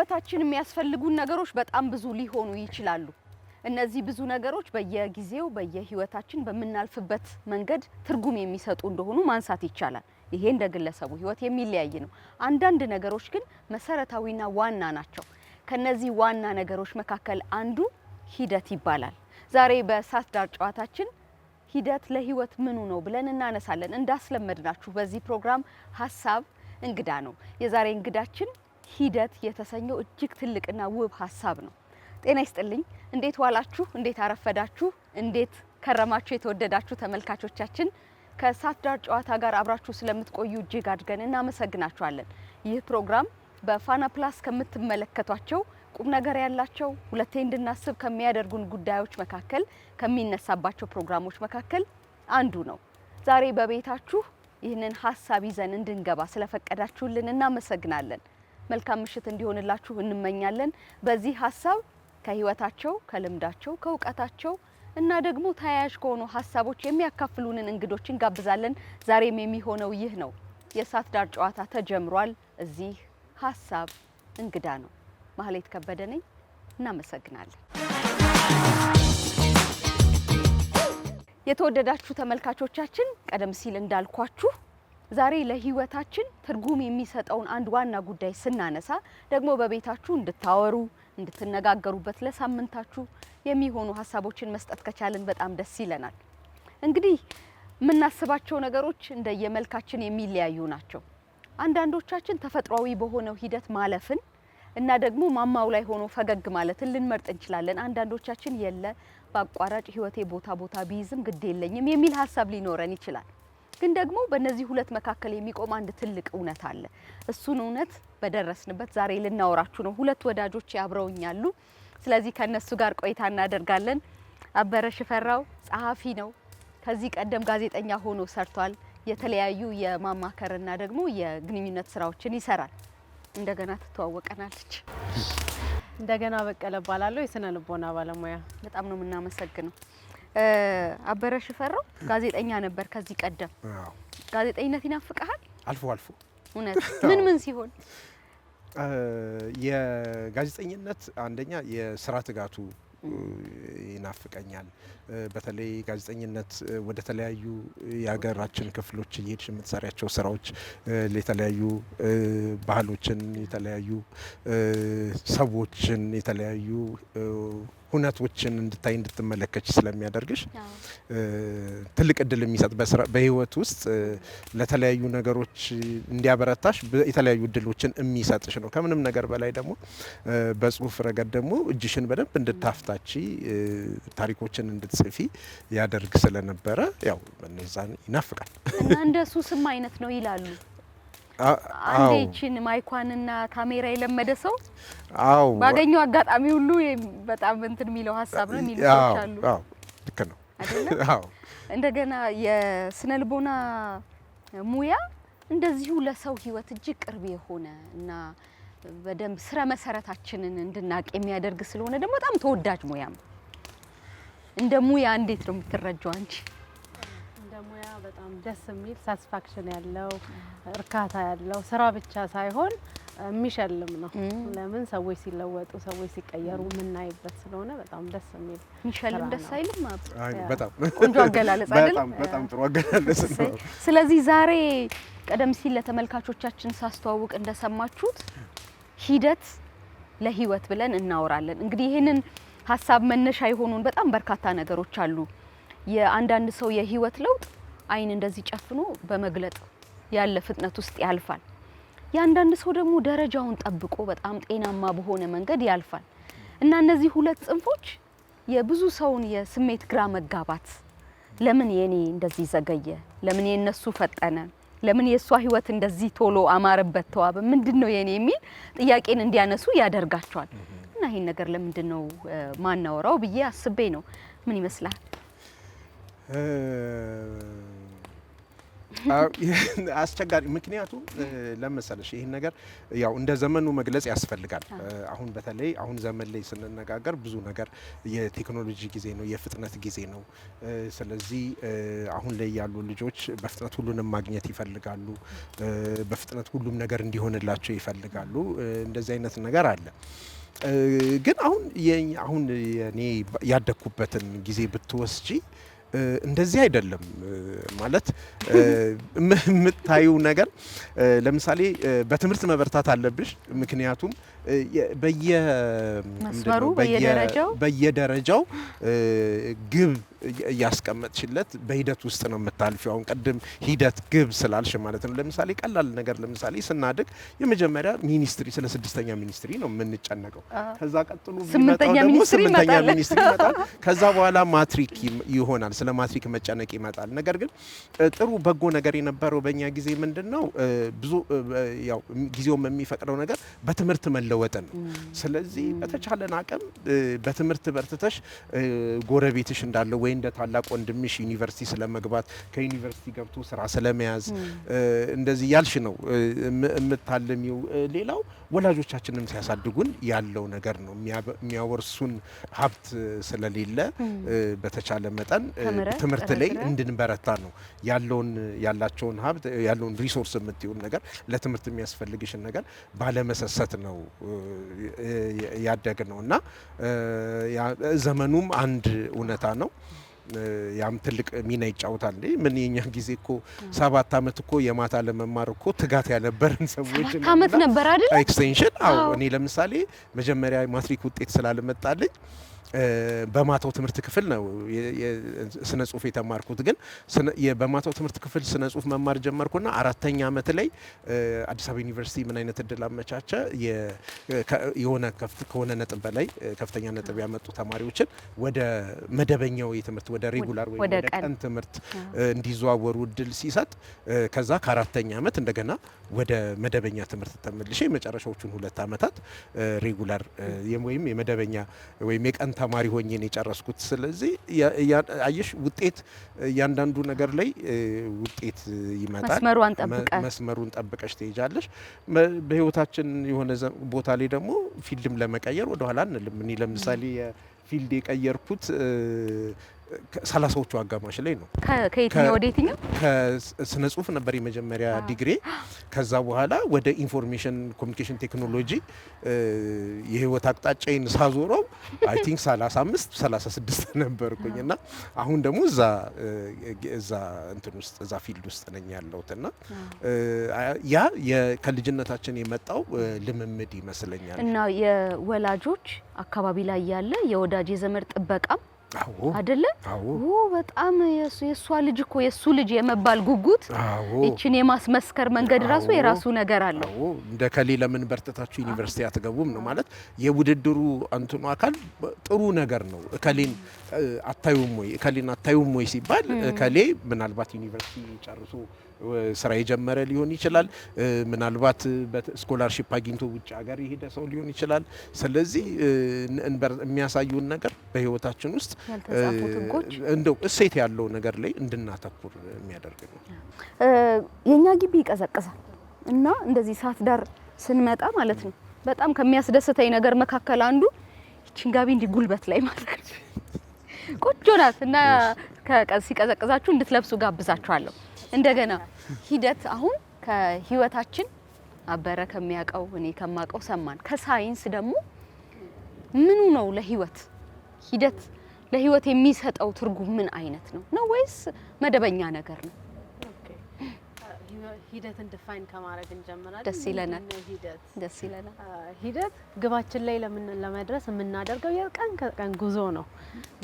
ለህይወታችን የሚያስፈልጉን ነገሮች በጣም ብዙ ሊሆኑ ይችላሉ። እነዚህ ብዙ ነገሮች በየጊዜው በየህይወታችን በመናልፍበት መንገድ ትርጉም የሚሰጡ እንደሆኑ ማንሳት ይቻላል። ይሄ እንደ ግለሰቡ ህይወት የሚለያይ ነው። አንዳንድ ነገሮች ግን መሰረታዊና ዋና ናቸው። ከነዚህ ዋና ነገሮች መካከል አንዱ ሂደት ይባላል። ዛሬ በእሳት ዳር ጨዋታችን ሂደት ለህይወት ምኑ ነው ብለን እናነሳለን። እንዳስለመድናችሁ በዚህ ፕሮግራም ሀሳብ እንግዳ ነው። የዛሬ እንግዳችን ሂደት የተሰኘው እጅግ ትልቅና ውብ ሀሳብ ነው። ጤና ይስጥልኝ። እንዴት ዋላችሁ? እንዴት አረፈዳችሁ? እንዴት ከረማችሁ? የተወደዳችሁ ተመልካቾቻችን ከእሳት ዳር ጨዋታ ጋር አብራችሁ ስለምትቆዩ እጅግ አድርገን እናመሰግናችኋለን። ይህ ፕሮግራም በፋና ፕላስ ከምትመለከቷቸው ቁም ነገር ያላቸው ሁለቴ እንድናስብ ከሚያደርጉን ጉዳዮች መካከል ከሚነሳባቸው ፕሮግራሞች መካከል አንዱ ነው። ዛሬ በቤታችሁ ይህንን ሀሳብ ይዘን እንድንገባ ስለፈቀዳችሁልን እናመሰግናለን። መልካም ምሽት እንዲሆንላችሁ እንመኛለን። በዚህ ሀሳብ ከህይወታቸው፣ ከልምዳቸው፣ ከእውቀታቸው እና ደግሞ ተያያዥ ከሆኑ ሀሳቦች የሚያካፍሉንን እንግዶች እንጋብዛለን። ዛሬም የሚሆነው ይህ ነው። የእሳት ዳር ጨዋታ ተጀምሯል። እዚህ ሀሳብ እንግዳ ነው። ማህሌት ከበደ ነኝ። እናመሰግናለን። የተወደዳችሁ ተመልካቾቻችን ቀደም ሲል እንዳልኳችሁ ዛሬ ለህይወታችን ትርጉም የሚሰጠውን አንድ ዋና ጉዳይ ስናነሳ ደግሞ በቤታችሁ እንድታወሩ እንድትነጋገሩበት ለሳምንታችሁ የሚሆኑ ሀሳቦችን መስጠት ከቻልን በጣም ደስ ይለናል። እንግዲህ የምናስባቸው ነገሮች እንደየመልካችን የሚለያዩ ናቸው። አንዳንዶቻችን ተፈጥሯዊ በሆነው ሂደት ማለፍን እና ደግሞ ማማው ላይ ሆኖ ፈገግ ማለትን ልንመርጥ እንችላለን። አንዳንዶቻችን የለ በአቋራጭ ህይወቴ ቦታ ቢይዝም ግድ የለኝም የሚል ሀሳብ ሊኖረን ይችላል። ግን ደግሞ በእነዚህ ሁለት መካከል የሚቆም አንድ ትልቅ እውነት አለ። እሱን እውነት በደረስንበት ዛሬ ልናወራችሁ ነው። ሁለት ወዳጆች አብረውኛሉ። ስለዚህ ከነሱ ጋር ቆይታ እናደርጋለን። አበረ ሽፈራው ጸሐፊ ነው። ከዚህ ቀደም ጋዜጠኛ ሆኖ ሰርቷል። የተለያዩ የማማከርና ደግሞ የግንኙነት ስራዎችን ይሰራል። እንደገና ትተዋወቀናለች። እንደገና በቀለ እባላለሁ፣ የስነ ልቦና ባለሙያ። በጣም ነው የምናመሰግነው። አበረ ሽፈራው ጋዜጠኛ ነበር ከዚህ ቀደም። ጋዜጠኝነት ይናፍቀሃል? አልፎ አልፎ። እውነት? ምን ሲሆን? የጋዜጠኝነት አንደኛ የስራ ትጋቱ ይናፍቀኛል። በተለይ ጋዜጠኝነት ወደ ተለያዩ የሀገራችን ክፍሎች እየሄድሽ የምትሰሪያቸው ስራዎች የተለያዩ ባህሎችን፣ የተለያዩ ሰዎችን፣ የተለያዩ ሁነቶችን እንድታይ እንድትመለከች ስለሚያደርግሽ ትልቅ እድል የሚሰጥ በህይወት ውስጥ ለተለያዩ ነገሮች እንዲያበረታሽ የተለያዩ እድሎችን የሚሰጥሽ ነው። ከምንም ነገር በላይ ደግሞ በጽሁፍ ረገድ ደግሞ እጅሽን በደንብ እንድታፍታቺ ታሪኮችን እንድትጽፊ ያደርግ ስለነበረ ያው እነዛን ይናፍቃል እና እንደሱ ስም አይነት ነው ይላሉ። አንዴችን ማይኳንና ካሜራ የለመደ ሰው ባገኘው አጋጣሚ ሁሉ በጣም እንትን የሚለው ሀሳብ ነው የሚሉት አሉ። ልክ ነው አይደል? እንደገና የስነ ልቦና ሙያ እንደዚሁ ለሰው ህይወት እጅግ ቅርብ የሆነ እና በደንብ ስረ መሰረታችንን እንድናቅ የሚያደርግ ስለሆነ ደግሞ በጣም ተወዳጅ ሙያም። እንደ ሙያ እንዴት ነው የምትረጂው አንቺ? እንደ ሙያ በጣም ደስ የሚል ሳቲስፋክሽን ያለው እርካታ ያለው ስራ ብቻ ሳይሆን የሚሸልም ነው። ለምን ሰዎች ሲለወጡ ሰዎች ሲቀየሩ የምናይበት ስለሆነ በጣም ደስ የሚል የሚሸልም ደስ አይልም? በጣም ቆንጆ አገላለጽ አይደል? በጣም ጥሩ አገላለጽ ነው። ስለዚህ ዛሬ ቀደም ሲል ለተመልካቾቻችን ሳስተዋውቅ እንደሰማችሁት ሂደት ለህይወት ብለን እናወራለን። እንግዲህ ይሄንን ሀሳብ መነሻ የሆኑን በጣም በርካታ ነገሮች አሉ። የአንዳንድ ሰው የህይወት ለውጥ አይን እንደዚህ ጨፍኖ በመግለጥ ያለ ፍጥነት ውስጥ ያልፋል። የአንዳንድ ሰው ደግሞ ደረጃውን ጠብቆ በጣም ጤናማ በሆነ መንገድ ያልፋል። እና እነዚህ ሁለት ጽንፎች የብዙ ሰውን የስሜት ግራ መጋባት፣ ለምን የኔ እንደዚህ ዘገየ፣ ለምን የነሱ ፈጠነ፣ ለምን የሷ ህይወት እንደዚህ ቶሎ አማረበት ተዋበ፣ ምንድነው የኔ የሚል ጥያቄን እንዲያነሱ ያደርጋቸዋል። እና ይሄን ነገር ለምንድነው ማናወራው ብዬ አስቤ ነው። ምን ይመስላል? አስቸጋሪ ምክንያቱም ለመሰለሽ ይሄን ነገር ያው እንደ ዘመኑ መግለጽ ያስፈልጋል። አሁን በተለይ አሁን ዘመን ላይ ስንነጋገር ብዙ ነገር የቴክኖሎጂ ጊዜ ነው፣ የፍጥነት ጊዜ ነው። ስለዚህ አሁን ላይ ያሉ ልጆች በፍጥነት ሁሉንም ማግኘት ይፈልጋሉ። በፍጥነት ሁሉም ነገር እንዲሆንላቸው ይፈልጋሉ። እንደዚህ አይነት ነገር አለ። ግን አሁን እኔ ያደኩበትን ጊዜ ብትወስጂ እንደዚህ አይደለም። ማለት የምታዩ ነገር ለምሳሌ በትምህርት መበርታት አለብሽ። ምክንያቱም በየደረጃው ግብ እያስቀመጥሽለት በሂደት ውስጥ ነው የምታልፊው። አሁን ቅድም ሂደት ግብ ስላልሽ ማለት ነው። ለምሳሌ ቀላል ነገር ለምሳሌ ስናድግ የመጀመሪያ ሚኒስትሪ ስለ 6ኛ ሚኒስትሪ ነው የምንጨነቀው። ከዛ ቀጥሎ የሚመጣው ደግሞ 8ኛ ሚኒስትሪ ይመጣል። ከዛ በኋላ ማትሪክ ይሆናል። ስለ ማትሪክ መጨነቅ ይመጣል። ነገር ግን ጥሩ በጎ ነገር የነበረው በእኛ ጊዜ ምንድነው ብዙ ያው ጊዜውም የሚፈቅደው ነገር በትምህርት መለወጥ ነው። ስለዚህ በተቻለን አቅም በትምህርት በርትተሽ ጎረቤትሽ እንዳለ ወይ እንደ ታላቅ ወንድምሽ ዩኒቨርሲቲ ስለመግባት ከዩኒቨርሲቲ ገብቶ ስራ ስለመያዝ እንደዚህ ያልሽ ነው የምታልሚው። ሌላው ወላጆቻችንም ሲያሳድጉን ያለው ነገር ነው የሚያወርሱን ሀብት ስለሌለ በተቻለ መጠን ትምህርት ላይ እንድንበረታ ነው ያላቸውን ሀብት ያለውን ሪሶርስ የምትይውን ነገር ለትምህርት የሚያስፈልግሽን ነገር ባለመሰሰት ነው ያደግ ነው እና ዘመኑም አንድ እውነታ ነው። ያም ትልቅ ሚና ይጫወታል። ምን የኛ ጊዜ እኮ 7 ዓመት እኮ የማታ ለመማር እኮ ትጋት ያነበረን ሰዎች 7 ዓመት ነበር አይደል? ኤክስቴንሽን እኔ ለምሳሌ መጀመሪያ ማትሪክ ውጤት ስላልመጣልኝ በማታው ትምህርት ክፍል ነው ስነ ጽሁፍ የተማርኩት። ግን በማታው ትምህርት ክፍል ስነ ጽሁፍ መማር ጀመርኩና 4ኛ ዓመት ላይ አዲስ አበባ ዩኒቨርሲቲ ምን አይነት እድል አመቻቸ፣ ከሆነ ነጥብ በላይ ከፍተኛ ነጥብ ያመጡ ተማሪዎችን ወደ መደበኛው የትምህርት ወደ ሬጉላር ወይ ወደ ቀን ትምህርት እንዲዘዋወሩ እድል ሲሰጥ ከዛ ከ4ኛ ዓመት እንደገና ወደ መደበኛ ትምህርት ተመልሼ የመጨረሻዎቹን 2 ዓመታት ሬጉላር ወይም የመደበኛ ወይም የቀን ተማሪ ሆኜ ነው የጨረስኩት። ስለዚህ አየሽ ውጤት እያንዳንዱ ነገር ላይ ውጤት ይመጣል። መስመሩን ጠብቀሽ ትሄጃለሽ። በህይወታችን የሆነ ቦታ ላይ ደግሞ ፊልድም ለመቀየር ወደ ኋላ አንልም። እኔ ለምሳሌ ፊልድ የቀየርኩት 30ዎቹ አጋማሽ ላይ ነው። ከየትኛው ወደ የትኛው? ከስነ ጽሁፍ ነበር የመጀመሪያ ዲግሪ። ከዛ በኋላ ወደ ኢንፎርሜሽን ኮሚኒኬሽን ቴክኖሎጂ የህይወት አቅጣጫዬን ሳዞረው አይ ቲንክ 35 36 ነበርኩኝ እና አሁን ደግሞ እዛ እንትን ውስጥ እዛ ፊልድ ውስጥ ነኝ ያለሁትና ያ ከልጅነታችን የመጣው ልምምድ ይመስለኛል። እና የወላጆች አካባቢ ላይ ያለ የወዳጅ የዘመድ ጥበቃም አይደለ? በጣም የሷ ልጅ እኮ የሱ ልጅ የመባል ጉጉት እቺን የማስመስከር መንገድ ራሱ የራሱ ነገር አለው። እንደ ከሌ ለምን በርተታችሁ ዩኒቨርሲቲ አትገቡም ነው ማለት የውድድሩ አንተኑ አካል ጥሩ ነገር ነው። ከሌን አታዩም ወይ ሲባል ከሌ ምናልባት ዩኒቨርሲቲ ጨርሶ ስራ የጀመረ ሊሆን ይችላል። ምናልባት በስኮላርሺፕ አግኝቶ ውጭ ሀገር የሄደ ሰው ሊሆን ይችላል። ስለዚህ የሚያሳዩን ነገር በህይወታችን ውስጥ እንደው እሴት ያለው ነገር ላይ እንድናተኩር የሚያደርግ ነው። የኛ ግቢ ይቀዘቅዛል እና እንደዚህ ሰዓት ዳር ስንመጣ ማለት ነው በጣም ከሚያስደስተኝ ነገር መካከል አንዱ ይቺን ጋቢ እንዲህ ጉልበት ላይ ማድረግ ቆንጆ ናት እና ሲቀዘቅዛችሁ እንድትለብሱ ጋብዛችኋለሁ። እንደገና ሂደት አሁን ከህይወታችን አበረ ከሚያውቀው እኔ ከማውቀው ሰማን። ከሳይንስ ደግሞ ምኑ ነው ለህይወት ሂደት ለህይወት የሚሰጠው ትርጉም ምን አይነት ነው? ወይስ መደበኛ ነገር ነው? ሂደትን ዲፋይን ከማድረግ እንጀምራለን። ደስ ይለናል። ሂደት ግባችን ላይ ለመድረስ የምናደርገው የቀን ከቀን ጉዞ ነው።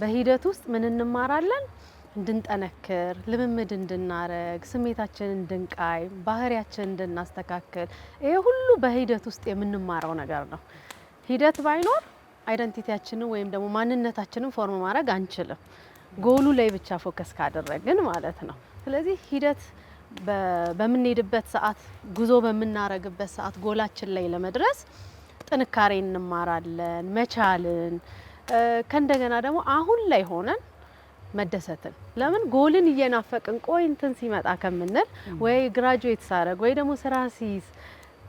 በሂደት ውስጥ ምን እንማራለን? እንድንጠነክር፣ ልምምድ እንድናረግ፣ ስሜታችንን እንድንቃይ፣ ባህሪያችንን እንድናስተካክል፣ ይሄ ሁሉ በሂደት ውስጥ የምንማረው ነገር ነው። ሂደት ባይኖር አይደንቲቲያችንን ወይም ደግሞ ማንነታችንን ፎርም ማድረግ አንችልም። ጎሉ ላይ ብቻ ፎከስ ካደረግን ማለት ነው። ስለዚህ ሂደት በምንሄድበት ሰዓት፣ ጉዞ በምናረግበት ሰዓት ጎላችን ላይ ለመድረስ ጥንካሬ እንማራለን፣ መቻልን ከእንደገና ደግሞ አሁን ላይ ሆነን መደሰትን ለምን ጎልን እየናፈቅን ቆይ እንትን ሲመጣ ከምንል ወይ ግራጁዌት ሳረግ ወይ ደግሞ ስራ ሲይዝ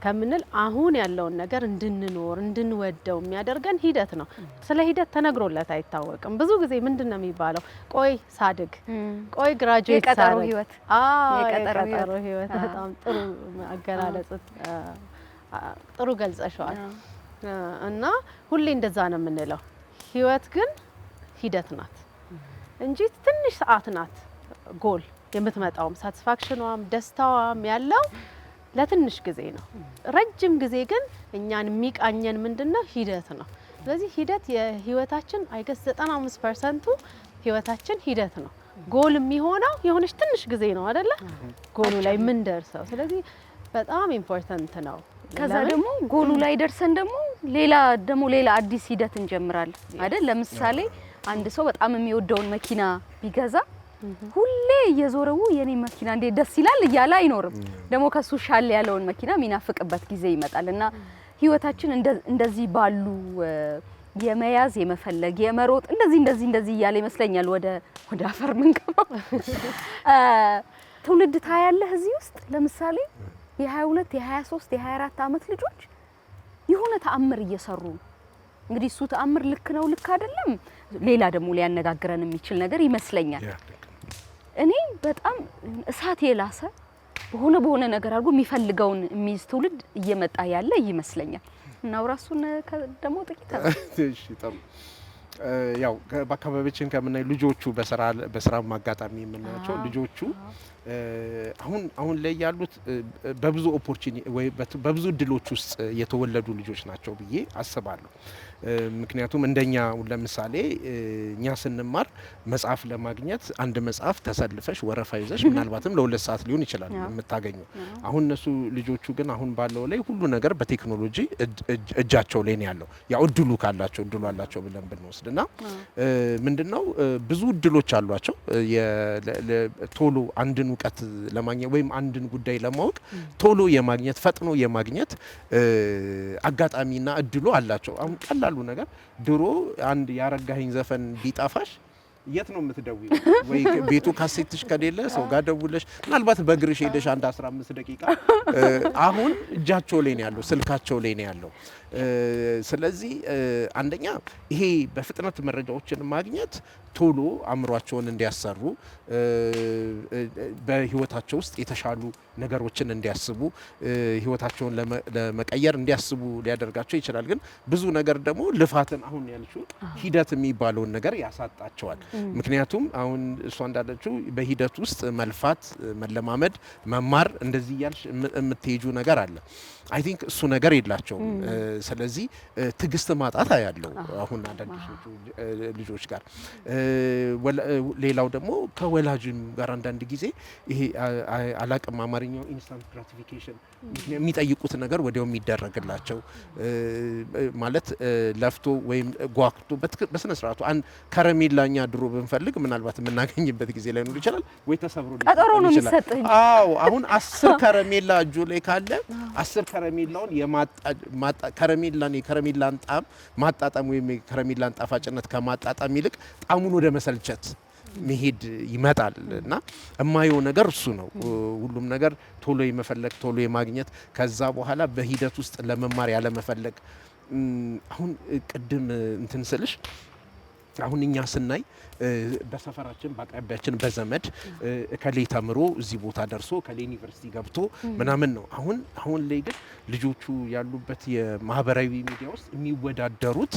ከምንል አሁን ያለውን ነገር እንድንኖር እንድንወደው የሚያደርገን ሂደት ነው። ስለ ሂደት ተነግሮለት አይታወቅም። ብዙ ጊዜ ምንድነው የሚባለው? ቆይ ሳድግ፣ ቆይ ግራጁዌት ሳረግ የቀጠሮ ህይወት በጣም ጥሩ አገላለጽ ጥሩ ገልጸሻል። እና ሁሌ እንደዛ ነው የምንለው። ህይወት ግን ሂደት ናት እንጂ ትንሽ ሰዓት ናት ጎል የምትመጣውም ሳቲስፋክሽኗም ደስታዋም ያለው ለትንሽ ጊዜ ነው። ረጅም ጊዜ ግን እኛን የሚቃኘን ምንድነው? ሂደት ነው። ስለዚህ ሂደት የህይወታችን አይገስ 95% ህይወታችን ሂደት ነው። ጎል የሚሆነው የሆነች ትንሽ ጊዜ ነው አይደለ? ጎሉ ላይ ምን ደርሰው። ስለዚህ በጣም ኢምፖርታንት ነው። ከዛ ደግሞ ጎሉ ላይ ደርሰን ደግሞ ሌላ አዲስ ሂደት እንጀምራለን አይደል? ለምሳሌ አንድ ሰው በጣም የሚወደውን መኪና ቢገዛ ሁሌ እየዞረው የኔ መኪና እንዴት ደስ ይላል እያለ አይኖርም። ደግሞ ከሱ ሻል ያለውን መኪና የሚናፍቅበት ጊዜ ይመጣልና ህይወታችን እንደዚህ ባሉ የመያዝ የመፈለግ የመሮጥ እንደዚህ እያለ ይመስለኛል ወደ አፈር ምንገባው። ትውልድ ታያለህ እዚህ ውስጥ ለምሳሌ የ22 የ23 የ24 አመት ልጆች የሆነ ተአምር እየሰሩ እንግዲህ እሱ ተአምር ልክ ነው ልክ አይደለም ሌላ ደግሞ ሊያነጋግረን የሚችል ነገር ይመስለኛል። እኔ በጣም እሳት የላሰ በሆነ ነገር አድርጎ የሚፈልገውን የሚይዝ ትውልድ እየመጣ ያለ ይመስለኛል። እናው ራሱን ደግሞ ጥቂት እሺ ጥሩ ያው በአካባቢያችን ከምናይ ልጆቹ በስራ ማጋጣሚ የምናያቸው ልጆቹ አሁን ላይ ያሉት በብዙ ኦፖርቹኒቲ ወይ በብዙ እድሎች ውስጥ የተወለዱ ልጆች ናቸው ብዬ አስባለሁ። ምክንያቱም እንደኛ ለምሳሌ እኛ ስንማር መጽሐፍ ለማግኘት አንድ መጽሐፍ ተሰልፈሽ ወረፋ ይዘሽ ምናልባትም ለ2 ሰዓት ሊሆን ይችላል የምታገኘው። አሁን እነሱ ልጆቹ ግን አሁን ባለው ላይ ሁሉ ነገር በቴክኖሎጂ እጃቸው ላይ ነው ያለው። ያው እድሉ አላቸው ብለን ብንወስድና ምንድነው ብዙ እድሎች አሏቸው ቶሎ አንድን እውቀት ለማግኘት ወይም አንድን ጉዳይ ለማወቅ ቶሎ የማግኘት ፈጥኖ የማግኘት አጋጣሚና እድሉ አላቸው። አሁን ቀላሉ ነገር ድሮ አንድ ያረጋኸኝ ዘፈን ቢጣፋሽ የት ነው የምትደውይው? ወይ ቤቱ ካሴትሽ ከሌለ ሰው ጋር ደውለሽ ምናልባት በእግርሽ ሄደሽ አንድ 15 ደቂቃ አሁን እጃቸው ላይ ነው ያለው፣ ስልካቸው ላይ ነው ያለው። ስለዚህ አንደኛ ይሄ በፍጥነት መረጃዎችን ማግኘት ቶሎ አእምሯቸውን እንዲያሰሩ በህይወታቸው ውስጥ የተሻሉ ነገሮችን እንዲያስቡ ህይወታቸውን ለመቀየር እንዲያስቡ ሊያደርጋቸው ይችላል። ግን ብዙ ነገር ደግሞ ልፋትን አሁን ያልሽው ሂደት የሚባለውን ነገር ያሳጣቸዋል። ምክንያቱም አሁን እሷ እንዳለችው በሂደት ውስጥ መልፋት፣ መለማመድ፣ መማር እንደዚህ እያልሽ የምትሄጁ ነገር አለ። አይ ቲንክ እሱ ነገር የላቸውም። ስለዚህ ትዕግስት ማጣት ያለው አሁን አንዳንድ ልጆች ጋር ሌላው ደግሞ ከወላጅም ጋር አንዳንድ ጊዜ ይሄ አላቅም አማርኛው ኢንስታንት ግራቲፊኬሽን የሚጠይቁት ነገር ወዲያው የሚደረግላቸው ማለት ለፍቶ ወይም ጓክቶ በስነ ስርዓቱ አንድ ከረሜላኛ ድሮ ብንፈልግ ምናልባት የምናገኝበት ጊዜ ላይ ኖር ይችላል ወይ ተሰብሮ ቀጠሮ ነው የሚሰጥህ። አዎ አሁን 10 ከረሜላ እጁ ላይ ካለ 10 ከረሜላውን የከረሜላን ጣም ማጣጣም ወይም የከረሜላን ጣፋጭነት ከማጣጣም ይልቅ ጣሙን ወደ መሰልቸት መሄድ ይመጣል እና የማየው ነገር እሱ ነው። ሁሉም ነገር ቶሎ የመፈለግ ቶሎ የማግኘት ከዛ በኋላ በሂደት ውስጥ ለመማር ያለ መፈለግ። አሁን ቅድም እንትን ስልሽ አሁን እኛ ስናይ በሰፈራችን በአቅራቢያችን በዘመድ ከሌ ተምሮ እዚህ ቦታ ደርሶ ከሌ ዩኒቨርሲቲ ገብቶ ምናምን ነው። አሁን ላይ ግን ልጆቹ ያሉበት የማህበራዊ ሚዲያ ውስጥ የሚወዳደሩት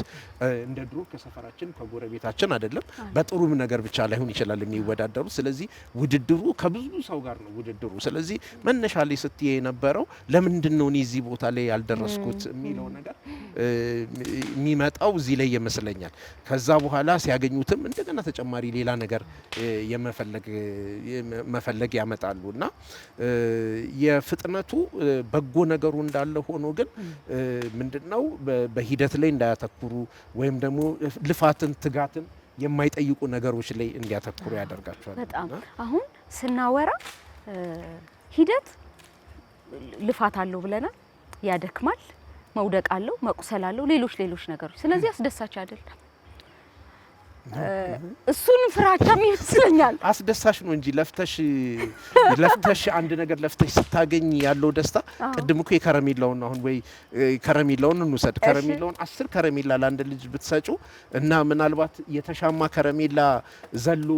እንደ ድሮ ከሰፈራችን ከጎረቤታችን አይደለም። በጥሩም ነገር ብቻ ላይሆን ይችላል የሚወዳደሩት። ስለዚህ ውድድሩ ከብዙ ሰው ጋር ነው ውድድሩ። ስለዚህ መነሻ ላይ ስትይ የነበረው ለምንድን ነው እኔ እዚህ ቦታ ላይ ያልደረስኩት የሚለው ነገር የሚመጣው እዚህ ላይ ይመስለኛል። ከዛ በኋላ ሲያገኙትም እንደገና ተጨማሪ ሌላ ነገር መፈለግ ያመጣሉ እና የፍጥነቱ በጎ ነገሩ እንዳለ ሆኖ ግን ምንድነው በሂደት ላይ እንዳያተኩሩ ወይም ደግሞ ልፋትን ትጋትን የማይጠይቁ ነገሮች ላይ እንዲያተኩሩ ያደርጋቸዋል። በጣም አሁን ስናወራ ሂደት ልፋት አለው ብለናል። ያደክማል፣ መውደቅ አለው፣ መቁሰል አለው፣ ሌሎች ነገሮች። ስለዚህ አስደሳች አይደለም። እሱን ፍራቻም ይመስለኛል። አስደሳች ነው እንጂ ለፍተሽ አንድ ነገር ለፍተሽ ስታገኝ ያለው ደስታ ቅድም እኮ የከረሜላውን አሁን ወይ ከረሜላውን እንውሰድ። ከረሜላውን 10 ከረሜላ ለአንድ ልጅ ብትሰጩ እና ምናልባት የተሻማ ከረሜላ ዘሎ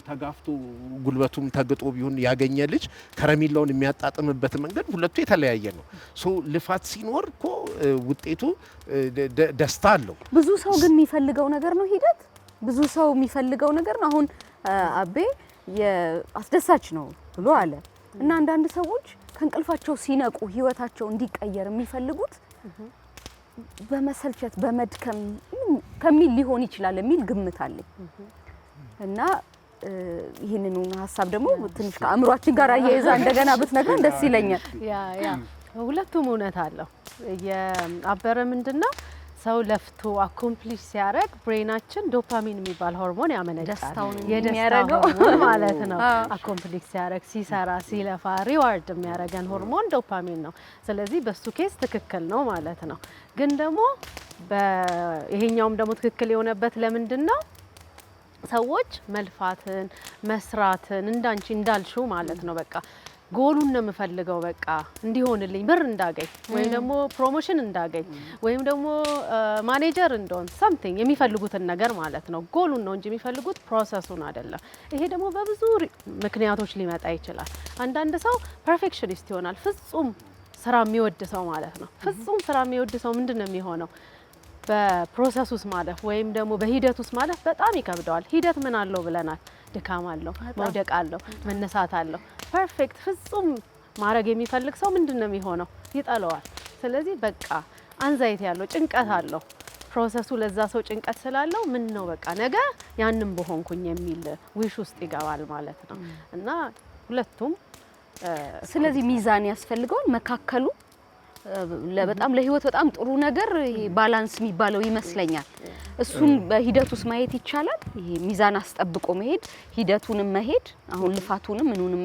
ተጋፍቶ ጉልበቱም ተግጦ ቢሆን ያገኘ ልጅ ከረሜላውን የሚያጣጥምበት መንገድ ሁለቱ የተለያየ ነው። ሶ ልፋት ሲኖር እኮ ውጤቱ ደስታ አለው። ብዙ ሰው ግን የሚፈልገው ነገር ነው ሂደት ብዙ ሰው የሚፈልገው ነገር ነው። አሁን አቤ አስደሳች ነው ብሎ አለ እና አንዳንድ ሰዎች ከእንቅልፋቸው ሲነቁ ህይወታቸው እንዲቀየር የሚፈልጉት በመሰልቸት በመድከም ከሚል ሊሆን ይችላል የሚል ግምት አለኝ እና ይህንን ሀሳብ ደግሞ ትንሽ ከአእምሯችን ጋር አያይዛ እንደገና ብትነግረን ደስ ይለኛል። ያ ሁለቱም እውነት አለው። የአበረ ምንድነው ሰው ለፍቶ አኮምፕሊሽ ሲያደርግ ብሬናችን ዶፓሚን የሚባል ሆርሞን ያመነጫል። የደስታው ማለት ነው። አኮምፕሊሽ ሲያደርግ ሲሰራ ሲለፋ ሪዋርድ የሚያደርገን ሆርሞን ዶፓሚን ነው። ስለዚህ በሱ ኬስ ትክክል ነው ማለት ነው። ግን ደግሞ ይሄኛውም ደግሞ ትክክል የሆነበት ለምንድነው ሰዎች መልፋትን መስራትን እንዳንቺ እንዳልሽው ማለት ነው በቃ ጎሉን ነው የምፈልገው በቃ እንዲሆንልኝ ብር እንዳገኝ ወይም ደግሞ ፕሮሞሽን እንዳገኝ ወይም ደግሞ ማኔጀር እንደሆን something የሚፈልጉትን ነገር ማለት ነው። ጎሉን ነው እንጂ የሚፈልጉት ፕሮሰሱን አይደለም። ይሄ ደግሞ በብዙ ምክንያቶች ሊመጣ ይችላል። አንዳንድ ሰው ፐርፌክሽኒስት ይሆናል። ፍጹም ስራ የሚወድ ሰው ማለት ነው። ፍጹም ስራ የሚወድ ሰው ምንድነው የሚሆነው? በፕሮሰስ ውስጥ ማለፍ ወይም ደግሞ በሂደት ውስጥ ማለፍ በጣም ይከብደዋል። ሂደት ምን አለው ብለናል? ድካም አለው፣ መውደቅ አለው፣ መነሳት አለው። ፐርፌክት ፍጹም ማድረግ የሚፈልግ ሰው ምንድነው የሚሆነው? ይጠለዋል። ስለዚህ በቃ አንዛይቲ ያለው ጭንቀት አለው። ፕሮሰሱ ለዛ ሰው ጭንቀት ስላለው ምን ነው በቃ ነገ ያንን በሆንኩኝ የሚል ዊሽ ውስጥ ይገባል ማለት ነው እና ሁለቱም ስለዚህ ሚዛን ያስፈልገዋል መካከሉ በጣም ለህይወት በጣም ጥሩ ነገር ባላንስ የሚባለው ይመስለኛል። እሱን በሂደት ውስጥ ማየት ይቻላል። ይሄ ሚዛን አስጠብቆ መሄድ ሂደቱንም መሄድ አሁን ልፋቱንም ምኑንም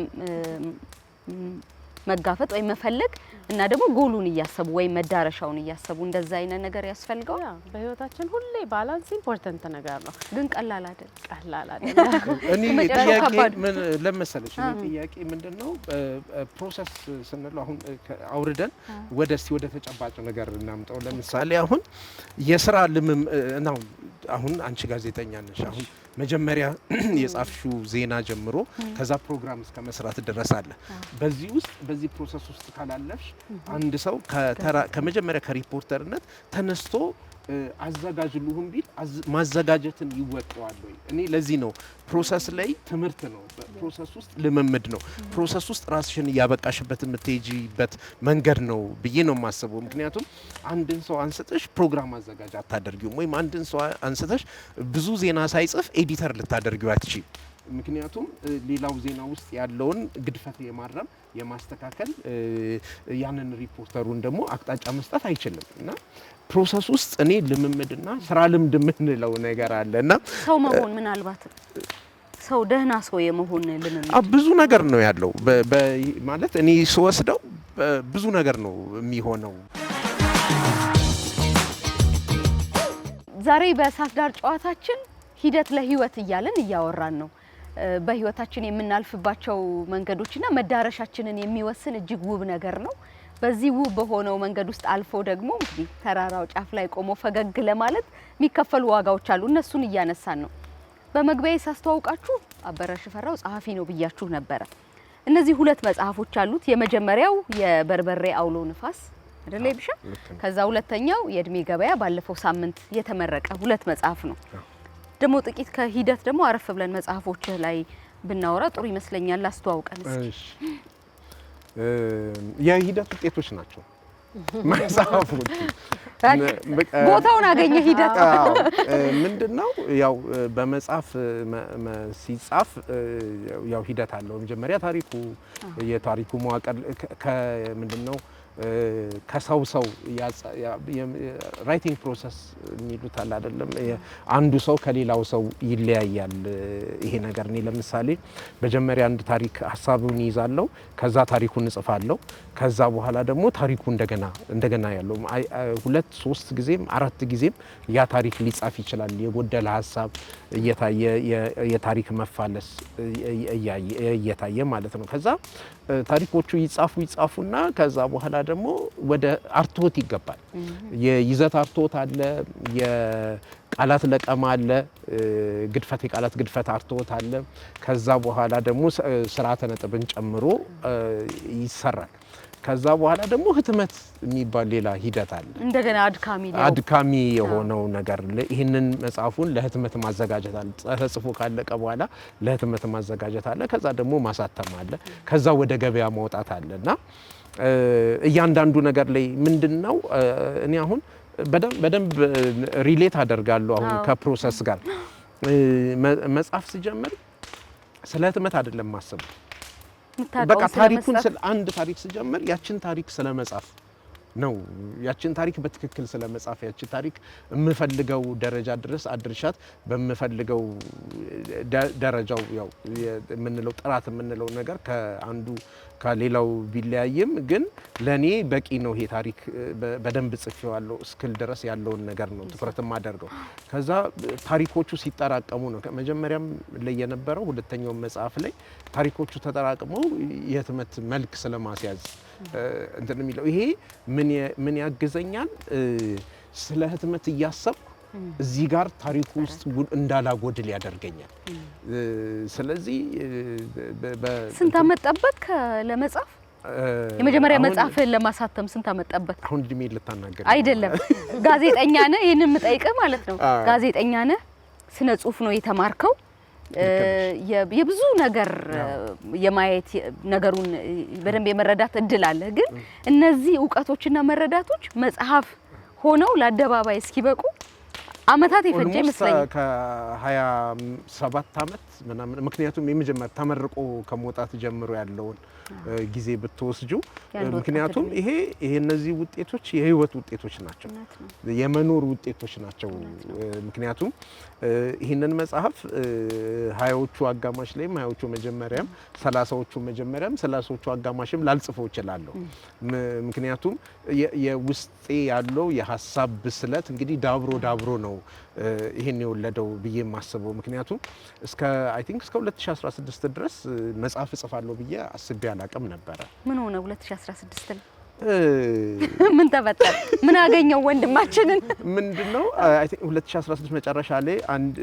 መጋፈጥ ወይ መፈለግ እና ደግሞ ጎሉን እያሰቡ ወይ መዳረሻውን እያሰቡ እንደዛ አይነት ነገር ያስፈልገዋል። በህይወታችን ሁሌ ባላንስ ኢምፖርታንት ነገር ነው፣ ግን ቀላል አይደለም። እኔ ጥያቄ ምን ለመሰለሽ ጥያቄ ምንድነው ፕሮሰስ ስንል አሁን አውርደን ወደ ተጨባጭ ነገር እናምጣው። ለምሳሌ አሁን የሥራ ልምም ነው። አሁን አንቺ ጋዜጠኛ ነሽ። አሁን መጀመሪያ የጻፍሽው ዜና ጀምሮ ከዛ ፕሮግራም እስከ መስራት ድረስ አለ። በዚህ ፕሮሰስ ውስጥ ካላለፍሽ አንድ ሰው ከመጀመሪያ ከሪፖርተርነት ተነስቶ አዘጋጅ ልሁን ቢል ማዘጋጀትን ይወጣዋል ወይ? እኔ ለዚህ ነው ፕሮሰስ ላይ ትምህርት ነው፣ ፕሮሰስ ውስጥ ልምምድ ነው፣ ፕሮሰስ ውስጥ ራስሽን ያበቃሽበት የምትሄጂበት መንገድ ነው ብዬ ነው የማስበው። ምክንያቱም አንድን ሰው አንስተሽ ፕሮግራም አዘጋጅ አታደርጊውም፣ ወይም አንድን ሰው አንስተሽ ብዙ ዜና ሳይጽፍ ኤዲተር ልታደርጊው አትችይም። ምክንያቱም ሌላው ዜና ውስጥ ያለውን ግድፈት የማረም የማስተካከል ያንን ሪፖርተሩን ደግሞ አቅጣጫ መስጠት አይችልም እና ፕሮሰስ ውስጥ እኔ ልምምድና ስራ ልምድ የምንለው ነገር አለና ሰው መሆን ምናልባት ሰው ደህና ሰው የመሆን ልምምድ ብዙ ነገር ነው ያለው። ማለት እኔ ስወስደው ብዙ ነገር ነው የሚሆነው። ዛሬ በእሳት ዳር ጨዋታችን ሂደት ለህይወት እያለን እያወራን ነው። በህይወታችን የምናልፍባቸው መንገዶችና መዳረሻችንን የሚወስን እጅግ ውብ ነገር ነው። በዚህ ውብ በሆነው መንገድ ውስጥ አልፎ ደግሞ እንግዲህ ተራራው ጫፍ ላይ ቆሞ ፈገግ ለማለት የሚከፈሉ ዋጋዎች አሉ። እነሱን እያነሳን ነው። በመግቢያዬ ሳስተዋውቃችሁ አበረ ሽፈራው ጸሐፊ ነው ብያችሁ ነበረ። እነዚህ ሁለት መጽሐፎች አሉት። የመጀመሪያው የበርበሬ አውሎ ንፋስ አይደለ ይብሻ? ከዛ ሁለተኛው የእድሜ ገበያ ባለፈው ሳምንት የተመረቀ ሁለት መጽሐፍ ነው። ደግሞ ጥቂት ከሂደት ደግሞ አረፍ ብለን መጽሐፎች ላይ ብናወራ ጥሩ ይመስለኛል። አስተዋውቀን እስኪ። የሂደት ውጤቶች ናቸው መጽሐፎቹ። ቦታውን አገኘ ሂደት ምንድነው? ያው በመጽሐፍ ሲጻፍ ያው ሂደት አለው። መጀመሪያ ታሪኩ የታሪኩ መዋቅር ከምንድነው ከሰው ራይቲንግ ፕሮሰስ የሚሉት አለ አይደለም። አንዱ ሰው ከሌላው ሰው ይለያያል ይሄ ነገር። እኔ ለምሳሌ መጀመሪያ አንድ ታሪክ ሀሳቡን ይዛለሁ፣ ከዛ ታሪኩን እጽፋለሁ። ከዛ በኋላ ደግሞ ታሪኩ እንደገና ያለው 2 3 ጊዜም 4 ጊዜም ያ ታሪክ ሊጻፍ ይችላል። የጎደለ ሀሳብ እየታየ የታሪክ መፋለስ እየታየ ማለት ነው። ከዛ ታሪኮቹ ይጻፉና ከዛ በኋላ ደግሞ ወደ አርትዖት ይገባል። የይዘት አርትዖት አለ፣ የቃላት ለቀማ አለ፣ የቃላት ግድፈት አርትዖት አለ። ከዛ በኋላ ደግሞ ስርዓተ ነጥብን ጨምሮ ይሰራል። ከዛ በኋላ ደግሞ ህትመት የሚባል ሌላ ሂደት አለ። እንደገና አድካሚ የሆነው ነገር ይህንን መጽሐፉን ለህትመት ማዘጋጀት አለ። ተጽፎ ካለቀ በኋላ ለህትመት ማዘጋጀት አለ። ከዛ ደግሞ ማሳተም አለ። ከዛ ወደ ገበያ ማውጣት አለ እና እያንዳንዱ ነገር ላይ ምንድነው እኔ አሁን በደንብ ሪሌት አደርጋለሁ አሁን ከፕሮሰስ ጋር መጽሐፍ ሲጀምር ስለ ህትመት አይደለም ማሰብ። በቃ ታሪኩን አንድ ታሪክ ሲጀምር ያችን ታሪክ ስለመጻፍ ነው። ያችን ታሪክ በትክክል ስለመጻፍ ያችን ታሪክ የምፈልገው ደረጃ ድረስ አድርሻት በምፈልገው ደረጃው ያው የምንለው ጥራት የምንለው ነገር ከአንዱ ከሌላው ቢለያይም ግን ለኔ በቂ ነው። ይሄ ታሪክ በደንብ ጽፌዋለሁ እስክል ድረስ ያለውን ነገር ነው ትኩረት የማደርገው። ከዛ ታሪኮቹ ሲጠራቀሙ ነው መጀመሪያም ላይ የነበረው ሁለተኛው መጽሐፍ ላይ ታሪኮቹ ተጠራቅመው የህትመት መልክ ስለማስያዝ እንትን የሚለው ይሄ ምን ያግዘኛል? ስለ ህትመት እያሰብኩ እዚህ ጋር ታሪኩ ውስጥ እንዳላጎድል ያደርገኛል። ስለዚህ ስንት አመት ጠበቅ ለመጻፍ? የመጀመሪያ መጽሐፍን ለማሳተም ስንት አመት ጠበቅ? አሁን እድሜ ልታናገር አይደለም። ጋዜጠኛ ነህ፣ ይሄንን የምጠይቅህ ማለት ነው። ጋዜጠኛ ነህ፣ ስነ ጽሁፍ ነው የተማርከው። የብዙ ነገር የማየት ነገሩን በደንብ የመረዳት እድል አለ። ግን እነዚህ ዕውቀቶችና መረዳቶች መጽሐፍ ሆነው ለአደባባይ እስኪበቁ አመታት የፈጀ ይመስለኛል። ከ27 አመት ምናምን። ምክንያቱም የመጀመሪያ ተመርቆ ከመውጣት ጀምሮ ያለውን ጊዜ ብትወስጁ፣ ምክንያቱም ይሄ እነዚህ ውጤቶች የህይወት ውጤቶች ናቸው፣ የመኖር ውጤቶች ናቸው። ምክንያቱም ይህንን መጽሐፍ 20ዎቹ አጋማሽ ላይም 20ዎቹ መጀመሪያም 30ዎቹ መጀመሪያም 30ዎቹ አጋማሽም ላልጽፈው እችላለሁ። ምክንያቱም የውስጤ ያለው የሀሳብ ብስለት እንግዲህ ዳብሮ ነው ይሄን የወለደው ብዬ የማስበው። ምክንያቱም እስከ 2016 ድረስ መጽሐፍ እጽፋለሁ ብዬ አስቤ አላቅም ነበረ። ምን ሆነ 2016 ላይ? ምን ተፈጠረ? ምን አገኘው ወንድማችንን? ምንድነው 2016 መጨረሻ ላይ አንድ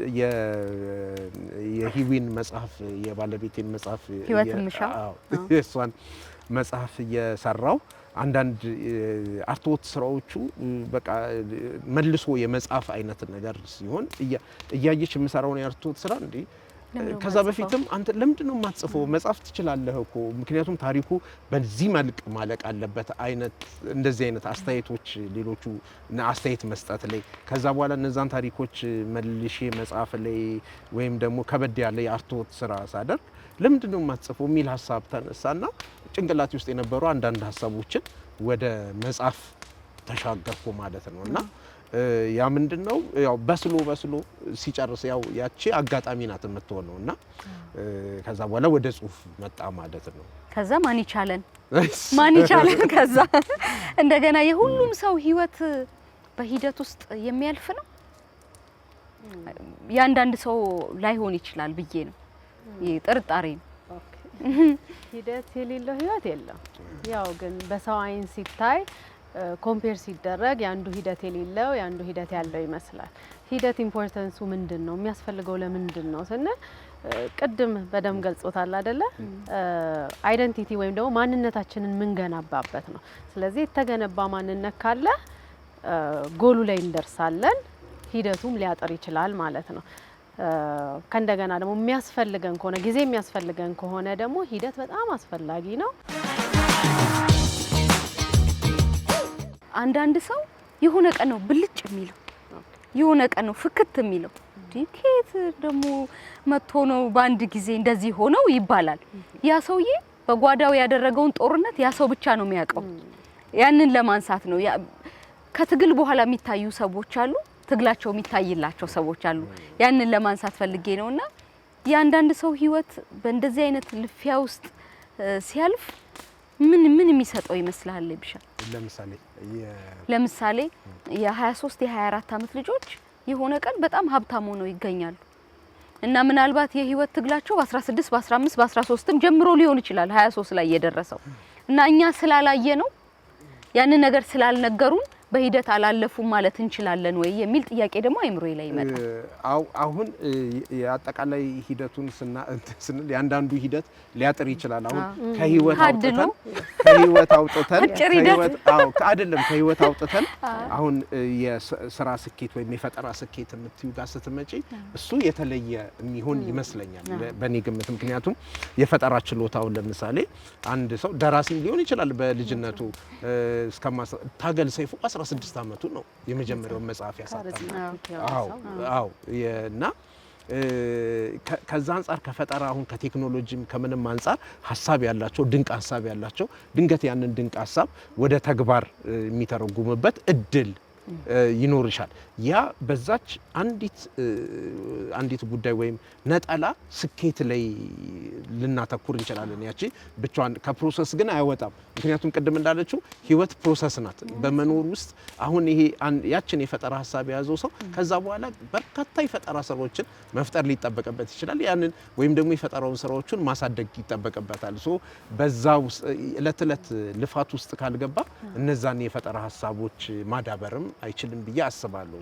የሂዊን መጽሐፍ የባለቤቴን መጽሐፍ የእሷን መጽሐፍ እየሰራው አንዳንድ አርትዖት ስራዎቹ በቃ መልሶ የመጽሐፍ አይነት ነገር ሲሆን እያየች የምሰራውን የአርትዖት ስራ እንዴ ከዛ በፊትም አንተ ለምንድነው የማትጽፈው? መጽሐፍ ትችላለህ እኮ ምክንያቱም ታሪኩ በዚህ መልክ ማለቅ አለበት አይነት እንደዚህ አይነት አስተያየቶች ሌሎቹ አስተያየት መስጠት ላይ ከዛ በኋላ እነዛን ታሪኮች መልሼ መጽሐፍ ላይ ወይም ደግሞ ከበድ ያለ የአርትዖት ስራ ሳደርግ ለምንድነው የማትጽፈው የሚል ሀሳብ ተነሳና ጭንቅላቴ ውስጥ የነበሩ አንዳንድ ሀሳቦችን ወደ መጽሐፍ ተሻገርኩ ማለት ነው። እና ያ ምንድነው ያው በስሎ ሲጨርስ ያው ያቺ አጋጣሚ ናት የምትሆነው እና ከዛ በኋላ ወደ ጽሁፍ መጣ ማለት ነው። ከዛ ማን ይቻለን ከዛ እንደገና የሁሉም ሰው ህይወት በሂደት ውስጥ የሚያልፍ ነው። ያንዳንድ ሰው ላይሆን ይችላል ብዬ ነው ጥርጣሬ ነው። ሂደት የሌለው ህይወት የለም። ያው ግን በሰው አይን ሲታይ ኮምፔር ሲደረግ ያንዱ ሂደት የሌለው ያንዱ ሂደት ያለው ይመስላል። ሂደት ኢምፖርታንሱ ምንድነው? የሚያስፈልገው ለምንድን ነው ስንል ቅድም በደም ገልጾታል አይደለ? አይደንቲቲ ወይም ደግሞ ማንነታችንን ምንገነባበት ነው። ስለዚህ የተገነባ ማንነት ካለ ጎሉ ላይ እንደርሳለን። ሂደቱም ሊያጠር ይችላል ማለት ነው። ከእንደገና ደግሞ የሚያስፈልገን ከሆነ ጊዜ የሚያስፈልገን ከሆነ ደግሞ ሂደት በጣም አስፈላጊ ነው። አንዳንድ ሰው የሆነ ቀን ነው ብልጭ የሚለው፣ የሆነ ቀን ነው ፍክት የሚለው። ዲኬት ደግሞ መጥቶ ነው በአንድ ጊዜ እንደዚህ ሆነው ይባላል። ያ ሰውዬ በጓዳው ያደረገውን ጦርነት ያ ሰው ብቻ ነው የሚያውቀው። ያንን ለማንሳት ነው። ከትግል በኋላ የሚታዩ ሰዎች አሉ፣ ትግላቸው የሚታይላቸው ሰዎች አሉ። ያንን ለማንሳት ፈልጌ ነውና የአንዳንድ ሰው ህይወት በእንደዚህ አይነት ልፊያ ውስጥ ሲያልፍ ምን የሚሰጠው ይመስላል ይብሻ? ለምሳሌ የ23 የ24 አመት ልጆች የሆነ ቀን በጣም ሀብታም ሆነው ይገኛሉ እና ምናልባት የህይወት ትግላቸው በ16 በ15 በ13ም ጀምሮ ሊሆን ይችላል 23 ላይ የደረሰው እና እኛ ስላላየ ነው ያንን ነገር ስላልነገሩን በሂደት አላለፉም ማለት እንችላለን ወይ የሚል ጥያቄ ደግሞ አይምሮዬ ላይ ይመጣል። አሁን የአጠቃላይ ሂደቱን ስንል ያንዳንዱ ሂደት ሊያጥር ይችላል። አሁን ከህይወት አውጥተን ከህይወት አውጥተን አሁን የስራ ስኬት ወይም የፈጠራ ስኬት የምትዩ ጋር ስትመጪ እሱ የተለየ የሚሆን ይመስለኛል በእኔ ግምት። ምክንያቱም የፈጠራ ችሎታውን ለምሳሌ አንድ ሰው ደራሲም ሊሆን ይችላል በልጅነቱ ታገል ሰይፉ 16 አመቱ ነው የመጀመሪያው መጽሐፍ ያሳተመው። እና ከዛ አንፃር ከፈጠራ አሁን ከቴክኖሎጂም ከምንም አንፃር ሀሳብ ያላቸው ድንቅ ሀሳብ ያላቸው ድንገት ያንን ድንቅ ሀሳብ ወደ ተግባር የሚተረጉምበት እድል ይኖርሻል። ያ በዛች አንዲት ጉዳይ ወይም ነጠላ ስኬት ላይ ልናተኩር እንችላለን። ያቺ ብቻዋን ከፕሮሰስ ግን አይወጣም። ምክንያቱም ቅድም እንዳለችው ህይወት ፕሮሰስ ናት። በመኖር ውስጥ አሁን ይሄ ያችን የፈጠራ ሀሳብ የያዘው ሰው ከዛ በኋላ በርካታ የፈጠራ ስራዎችን መፍጠር ሊጠበቅበት ይችላል። ያንን ወይም ደግሞ የፈጠራውን ስራዎችን ማሳደግ ይጠበቅበታል። ሶ በዛ ውስጥ እለት እለት ልፋት ውስጥ ካልገባ እነዛን የፈጠራ ሀሳቦች ማዳበርም አይችልም ብዬ አስባለሁ።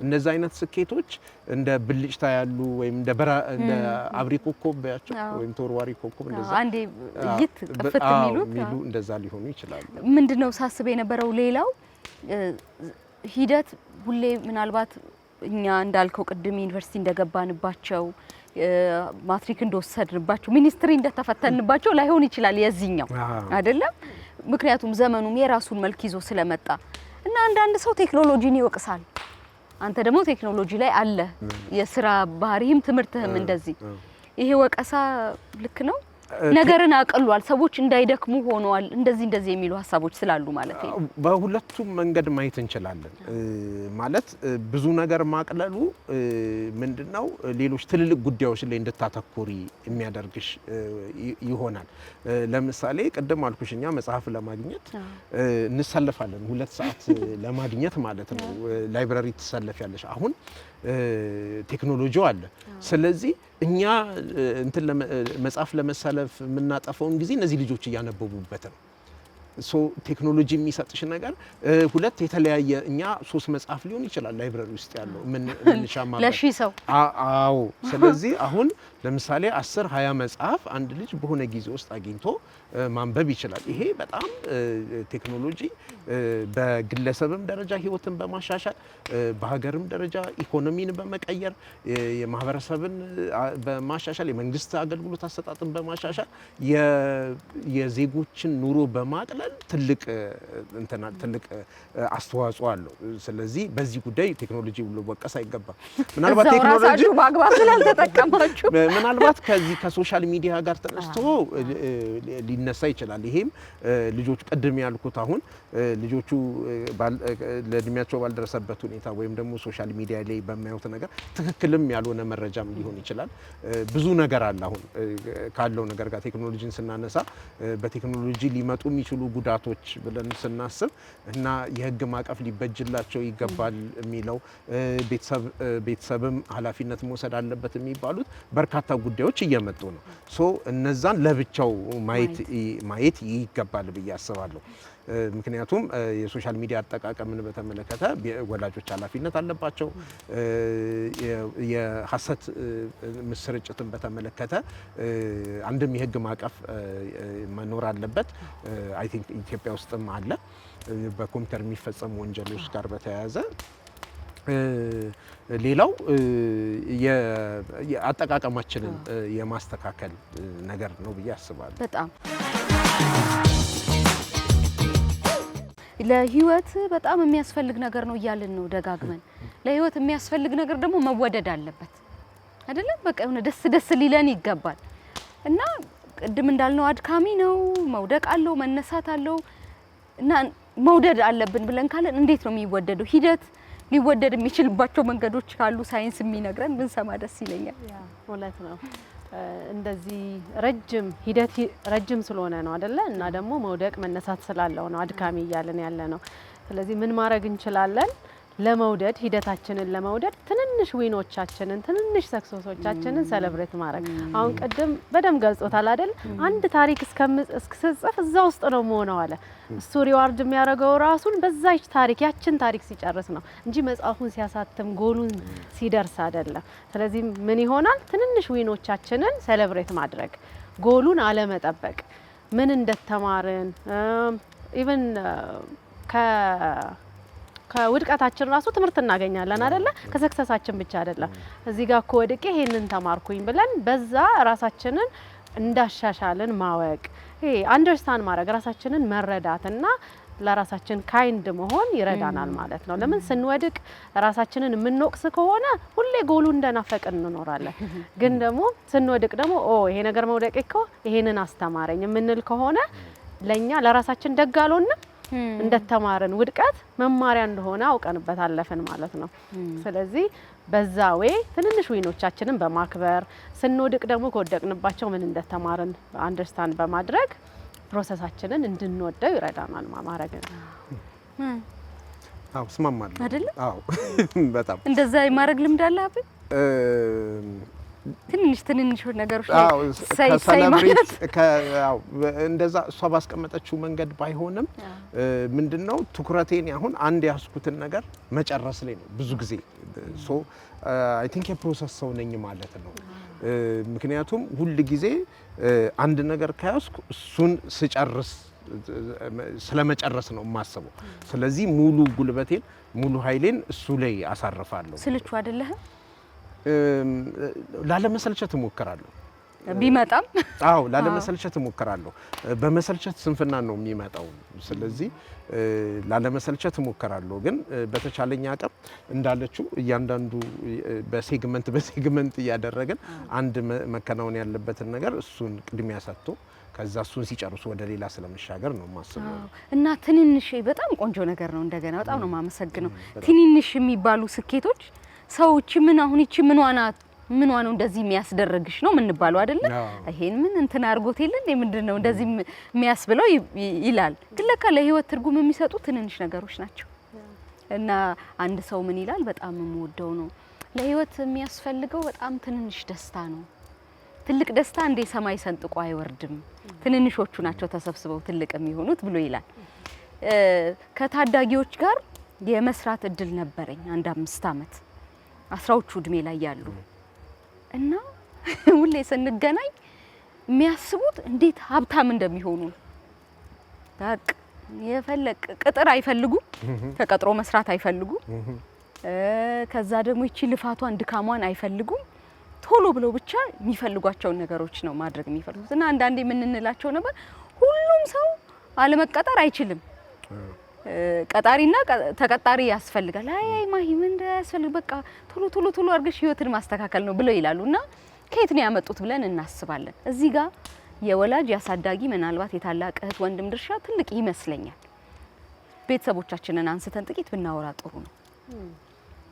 እነዛ አይነት ስኬቶች እንደ ብልጭታ ያሉ ወይም እንደ አብሪ ኮከብ ያቸው ወይም ተወርዋሪ ኮከብ እንደዛ አንዴ እይት ጥፍት የሚሉ እንደዛ ሊሆኑ ይችላሉ። ምንድነው ሳስብ የነበረው ሌላው ሂደት ሁሌ ምናልባት እኛ እንዳልከው ቅድም ዩኒቨርሲቲ እንደገባንባቸው ማትሪክ እንደወሰድንባቸው ሚኒስትሪ እንደተፈተንባቸው ላይሆን ይችላል የዚህኛው አይደለም። ምክንያቱም ዘመኑም የራሱን መልክ ይዞ ስለመጣ እና አንዳንድ ሰው ቴክኖሎጂን ይወቅሳል። አንተ ደግሞ ቴክኖሎጂ ላይ አለ የስራ ባህሪም ትምህርትህም እንደዚህ ይሄ ወቀሳ ልክ ነው? ነገርን አቅሏል፣ ሰዎች እንዳይደክሙ ሆነዋል፣ እንደዚህ የሚሉ ሀሳቦች ስላሉ ማለት ነው። በሁለቱም መንገድ ማየት እንችላለን። ማለት ብዙ ነገር ማቅለሉ ምንድነው ሌሎች ትልልቅ ጉዳዮች ላይ እንድታተኩሪ የሚያደርግሽ ይሆናል። ለምሳሌ ቅድም አልኩሽኛ መጽሐፍ ለማግኘት እንሰለፋለን 2 ሰዓት ለማግኘት ማለት ነው። ላይብራሪ ትሰለፊያለሽ። አሁን ቴክኖሎጂው አለ። ስለዚህ እኛ መጽሐፍ ለመሰለፍ የምናጠፋውን ጊዜ እነዚህ ልጆች እያነበቡበት ነው። ቴክኖሎጂ የሚሰጥሽ ነገር ሁለት የተለያየ እኛ 3 መጽሐፍ ሊሆን ይችላል ላይብራሪ ውስጥ ያለው ምን ሻማበት ለሺ ሰው። አዎ። ስለዚህ አሁን ለምሳሌ 10-20 መጽሐፍ አንድ ልጅ በሆነ ጊዜ ውስጥ አግኝቶ ማንበብ ይችላል። ይሄ በጣም ቴክኖሎጂ በግለሰብም ደረጃ ህይወትን በማሻሻል በሀገርም ደረጃ ኢኮኖሚን በመቀየር የማህበረሰብን በማሻሻል የመንግስት አገልግሎት አሰጣጥን በማሻሻል የዜጎችን ኑሮ በማቅለል ትልቅ አስተዋጽኦ አለው። ስለዚህ በዚህ ጉዳይ ቴክኖሎጂ ብሎ ወቀስ አይገባም። ምናልባት ቴክኖሎጂ በአግባብ ስላልተጠቀማችሁ ምናልባት ከዚህ ከሶሻል ሚዲያ ጋር ተነስቶ ሊነሳ ይችላል። ይሄም ልጆቹ ቀድም ያልኩት አሁን ልጆቹ ለእድሜያቸው ባልደረሰበት ሁኔታ ወይም ደግሞ ሶሻል ሚዲያ ላይ በማያዩት ነገር ትክክልም ያልሆነ መረጃም ሊሆን ይችላል። ብዙ ነገር አለ። አሁን ካለው ነገር ጋር ቴክኖሎጂን ስናነሳ በቴክኖሎጂ ሊመጡ የሚችሉ ጉዳቶች ብለን ስናስብ እና የህግ ማዕቀፍ ሊበጅላቸው ይገባል የሚለው ቤተሰብም ኃላፊነት መውሰድ አለበት የሚባሉት በርካታ ጉዳዮች እየመጡ ነው። እነዛን ለብቻው ማየት ይገባል ብዬ አስባለሁ። ምክንያቱም የሶሻል ሚዲያ አጠቃቀምን በተመለከተ ወላጆች ኃላፊነት አለባቸው። የሐሰት ስርጭትን በተመለከተ አንድም የህግ ማዕቀፍ መኖር አለበት። አይ ቲንክ ኢትዮጵያ ውስጥም አለ። በኮምፒውተር የሚፈጸሙ ወንጀሎች ጋር በተያያዘ ሌላው የአጠቃቀማችንን የማስተካከል ነገር ነው ብዬ አስባለሁ። በጣም ለህይወት በጣም የሚያስፈልግ ነገር ነው እያልን ነው ደጋግመን። ለህይወት የሚያስፈልግ ነገር ደግሞ መወደድ አለበት አይደለም? በቃ የሆነ ደስ ሊለን ይገባል። እና ቅድም እንዳልነው አድካሚ ነው፣ መውደቅ አለው፣ መነሳት አለው። እና መውደድ አለብን ብለን ካለን እንዴት ነው የሚወደደው? ሂደት ሊወደድ የሚችልባቸው መንገዶች ካሉ ሳይንስ የሚነግረን ብንሰማ ደስ ይለኛል። እውነት ነው። እንደዚህ ረጅም ሂደት ረጅም ስለሆነ ነው አይደለ? እና ደግሞ መውደቅ መነሳት ስላለው ነው አድካሚ እያለን ያለ ነው። ስለዚህ ምን ማድረግ እንችላለን? ለመውደድ ሂደታችንን ለመውደድ ትንንሽ ዊኖቻችንን ትንንሽ ሰክሰሶቻችንን ሰለብሬት ማድረግ። አሁን ቅድም በደም ገልጾታል አይደል? አንድ ታሪክ እስክጽፍ እዛ ውስጥ ነው መሆነው አለ። እሱ ሪዋርድ የሚያደርገው ራሱን በዛች ታሪክ ያችን ታሪክ ሲጨርስ ነው እንጂ መጽሐፉን ሲያሳትም ጎሉን ሲደርስ አይደለም። ስለዚህ ምን ይሆናል? ትንንሽ ዊኖቻችንን ሰለብሬት ማድረግ፣ ጎሉን አለመጠበቅ፣ ምን እንደተማርን ኢቭን ከውድቀታችን ራሱ ትምህርት እናገኛለን አይደለ? ከሰክሰሳችን ብቻ አይደለም። እዚህ ጋር እኮ ወድቄ ይሄንን ተማርኩኝ ብለን በዛ ራሳችንን እንዳሻሻልን ማወቅ፣ ይሄ አንደርስታንድ ማድረግ፣ ራሳችንን መረዳትና ለራሳችን ካይንድ መሆን ይረዳናል ማለት ነው። ለምን ስንወድቅ ራሳችንን የምንወቅስ ከሆነ ሁሌ ጎሉ እንደናፈቅን እንኖራለን። ግን ደግሞ ስንወድቅ ደግሞ ይሄ ነገር መውደቄ እኮ ይሄንን አስተማረኝ የምንል ከሆነ ለኛ ለራሳችን ደግ አልሆንም። እንደተማረን ውድቀት መማሪያ እንደሆነ አውቀንበት አለፈን ማለት ነው። ስለዚህ በዛ ወይ ትንንሽ ዊኖቻችንን በማክበር ስንወድቅ ደግሞ ከወደቅንባቸው ምን እንደተማረን አንደርስታንድ በማድረግ ፕሮሰሳችንን እንድንወደው ይረዳናል ማድረግ ነው። አዎ ስማማለሁ አይደል? አዎ በጣም እንደዛ የማድረግ ልምድ አለ አብ ትንንሽ ነገሮች ሳይ ማለት አዎ እንደዛ እሷ ባስቀመጠችው መንገድ ባይሆንም ምንድነው ትኩረቴን አሁን አንድ ያስኩትን ነገር መጨረስ ላይ ነው ብዙ ጊዜ ሶ አይ ቲንክ የፕሮሰስ ሰው ነኝ ማለት ነው። ምክንያቱም ሁሉ ጊዜ አንድ ነገር ከያዝኩ እሱን ስጨርስ ስለመጨረስ ነው የማስበው። ስለዚህ ሙሉ ጉልበቴን ሙሉ ኃይሌን እሱ ላይ አሳርፋለሁ። ስልቹ አይደለህ? ላለመሰልቸት እሞክራለሁ ቢመጣም አዎ ላለመሰልቸት እሞክራለሁ። በመሰልቸት ስንፍና ነው የሚመጣው። ስለዚህ ላለመሰልቸት እሞክራለሁ። ግን በተቻለኝ አቅም እንዳለችው እያንዳንዱ በሴግመንት እያደረግን አንድ መከናወን ያለበትን ነገር እሱን ቅድሚያ ሰጥቶ ከዛ እሱን ሲጨርሱ ወደ ሌላ ስለመሻገር ነው የማስበው። እና ትንንሽ በጣም ቆንጆ ነገር ነው። እንደገና በጣም ነው የማመሰግነው። ትንንሽ የሚባሉ ስኬቶች ሰዎች ምን አሁን እቺ ምን ነው እንደዚህ የሚያስደርግሽ ነው ምን ባለው አይደለ? ይሄን ምን እንትን አርጎት የለን ምንድነው እንደዚህ የሚያስብለው ይላል። ግን ለካ ለህይወት ትርጉም የሚሰጡ ትንንሽ ነገሮች ናቸው። እና አንድ ሰው ምን ይላል በጣም የምወደው ነው ለህይወት የሚያስፈልገው በጣም ትንንሽ ደስታ ነው። ትልቅ ደስታ እንደ ሰማይ ሰንጥቆ አይወርድም፣ ትንንሾቹ ናቸው ተሰብስበው ትልቅ የሚሆኑት ብሎ ይላል። ከታዳጊዎች ጋር የመስራት እድል ነበረኝ አንድ 5 አመት 10ዎቹ እድሜ ላይ ያሉ እና ሁሌ ስንገናኝ የሚያስቡት እንዴት ሀብታም እንደሚሆኑ ታቅ የፈለቅ ቅጥር አይፈልጉም፣ ተቀጥሮ መስራት አይፈልጉም። ከዛ ደግሞ እቺ ልፋቷን ድካሟን አይፈልጉም። ቶሎ ብለው ብቻ የሚፈልጓቸው ነገሮች ነው ማድረግ የሚፈልጉት። እና አንዳንዴ ምን እንላቸው ነበር ሁሉም ሰው አለመቀጠር አይችልም፣ ቀጣሪና ተቀጣሪ ያስፈልጋል። አይ ማሂ ምን እንደያስፈልግ በቃ ቶሎ አርገሽ ህይወትን ማስተካከል ነው ብለው ይላሉና ከየት ነው ያመጡት ብለን እናስባለን። እዚህ ጋር የወላጅ ያሳዳጊ ምናልባት የታላቅ እህት ወንድም ድርሻ ትልቅ ይመስለኛል። ቤተሰቦቻችንን አንስተን ጥቂት ብናወራ ጥሩ ነው።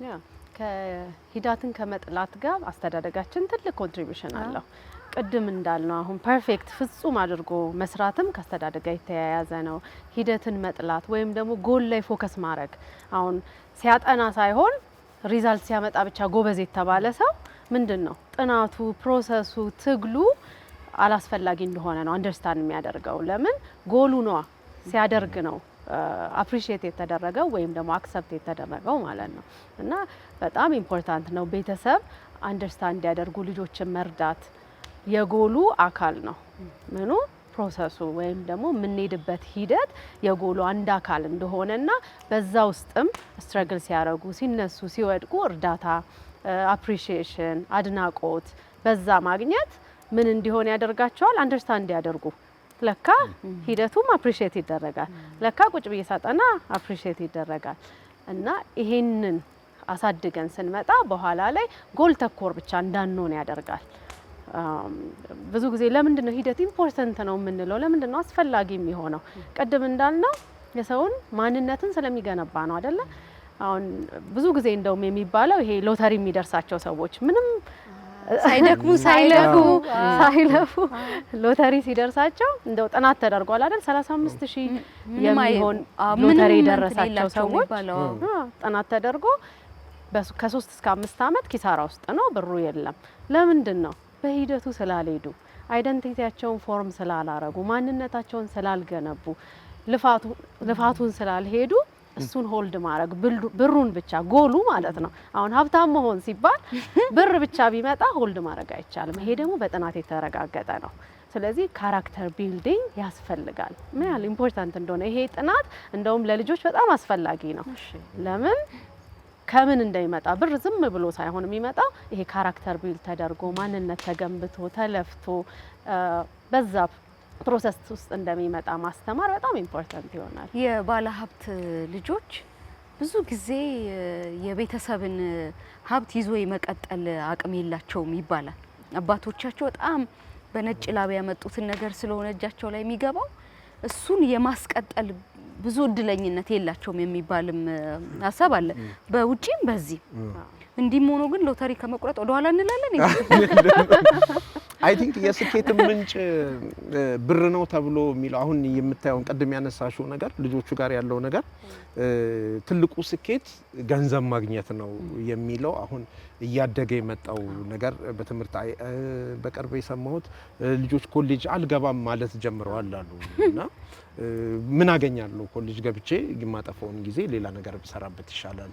ያ ከሂዳትን ከመጥላት ጋር አስተዳደጋችን ትልቅ ኮንትሪቢዩሽን አለው። ቅድም እንዳልነው አሁን ፐርፌክት ፍጹም አድርጎ መስራትም ከአስተዳደጋ የተያያዘ ነው። ሂደትን መጥላት ወይም ደግሞ ጎል ላይ ፎከስ ማድረግ አሁን ሲያጠና ሳይሆን ሪዛልት ሲያመጣ ብቻ ጎበዝ የተባለ ሰው ምንድነው ጥናቱ፣ ፕሮሰሱ፣ ትግሉ አላስፈላጊ እንደሆነ ነው አንደርስታንድ የሚያደርገው። ለምን ጎሉ ነው ሲያደርግ ነው አፕሪሺየት የተደረገው ወይም ደግሞ አክሰፕት የተደረገው ማለት ነው። እና በጣም ኢምፖርታንት ነው ቤተሰብ አንደርስታንድ እንዲያደርጉ ልጆችን መርዳት የጎሉ አካል ነው። ምኑ ፕሮሰሱ ወይም ደግሞ የምንሄድበት ሂደት የጎሉ አንድ አካል እንደሆነና በዛ ውስጥም ስትራግል ሲያደርጉ ሲነሱ ሲወድቁ እርዳታ፣ አፕሪሺዬሽን፣ አድናቆት በዛ ማግኘት ምን እንዲሆን ያደርጋቸዋል አንደርስታንድ እንዲያደርጉ ለካ ሂደቱም አፕሪሺየት ይደረጋል፣ ለካ ቁጭ ብዬ ሳጠና አፕሪሺየት ይደረጋል። እና ይሄንን አሳድገን ስንመጣ በኋላ ላይ ጎል ተኮር ብቻ እንዳንሆን ያደርጋል። ብዙ ጊዜ ለምንድነው ሂደት ኢምፖርታንት ነው የምንለው? ለምንድነው አስፈላጊ የሚሆነው? ቀደም እንዳልነው የሰውን ማንነትን ስለሚገነባ ነው አይደለ? አሁን ብዙ ጊዜ እንደውም የሚባለው ይሄ ሎተሪ የሚደርሳቸው ሰዎች ምንም ሳይደክሙ ሳይለፉ ሎተሪ ሲደርሳቸው እንደው ጥናት ተደርጓል አይደል? 35000 የሚሆን ሎተሪ የደረሳቸው ሰዎች ጥናት ተደርጎ ከ3 እስከ 5 አመት ኪሳራ ውስጥ ነው፣ ብሩ የለም። ለምንድን ነው? በሂደቱ ስላልሄዱ፣ አይደንቲቲያቸውን ፎርም ስላላረጉ፣ ማንነታቸውን ስላልገነቡ፣ ልፋቱን ስላልሄዱ እሱን ሆልድ ማድረግ ብሩን ብቻ ጎሉ ማለት ነው። አሁን ሀብታም መሆን ሲባል ብር ብቻ ቢመጣ ሆልድ ማድረግ አይቻልም። ይሄ ደግሞ በጥናት የተረጋገጠ ነው። ስለዚህ ካራክተር ቢልዲንግ ያስፈልጋል። ምን ያህል ኢምፖርታንት እንደሆነ ይሄ ጥናት እንደውም ለልጆች በጣም አስፈላጊ ነው። ለምን ከምን እንደሚመጣ ብር ዝም ብሎ ሳይሆን የሚመጣው ይሄ ካራክተር ቢልድ ተደርጎ ማንነት ተገንብቶ ተለፍቶ በዛ ፕሮሰስ ውስጥ እንደሚመጣ ማስተማር በጣም ኢምፖርታንት ይሆናል። የባለ ሀብት ልጆች ብዙ ጊዜ የቤተሰብን ሀብት ይዞ የመቀጠል አቅም የላቸውም ይባላል። አባቶቻቸው በጣም በነጭ ላብ ያመጡትን ነገር ስለሆነ እጃቸው ላይ የሚገባው እሱን የማስቀጠል ብዙ እድለኝነት የላቸውም የሚባልም ሀሳብ አለ። በውጪም በዚህ እንዲም ሆኖ ግን ሎተሪ ከመቁረጥ ወደ ኋላ እንላለን። አይ ቲንክ የስኬት ምንጭ ብር ነው ተብሎ የሚለው አሁን የምታየውን ቀደም ያነሳሽው ነገር ልጆቹ ጋር ያለው ነገር ትልቁ ስኬት ገንዘብ ማግኘት ነው የሚለው አሁን እያደገ የመጣው ነገር በትምህርት በቅርብ የሰማሁት ልጆች ኮሌጅ አልገባም ማለት ጀምረዋል አሉ እና ምን አገኛለሁ ኮሌጅ ገብቼ የማጠፋውን ጊዜ ሌላ ነገር ብሰራበት ይሻላል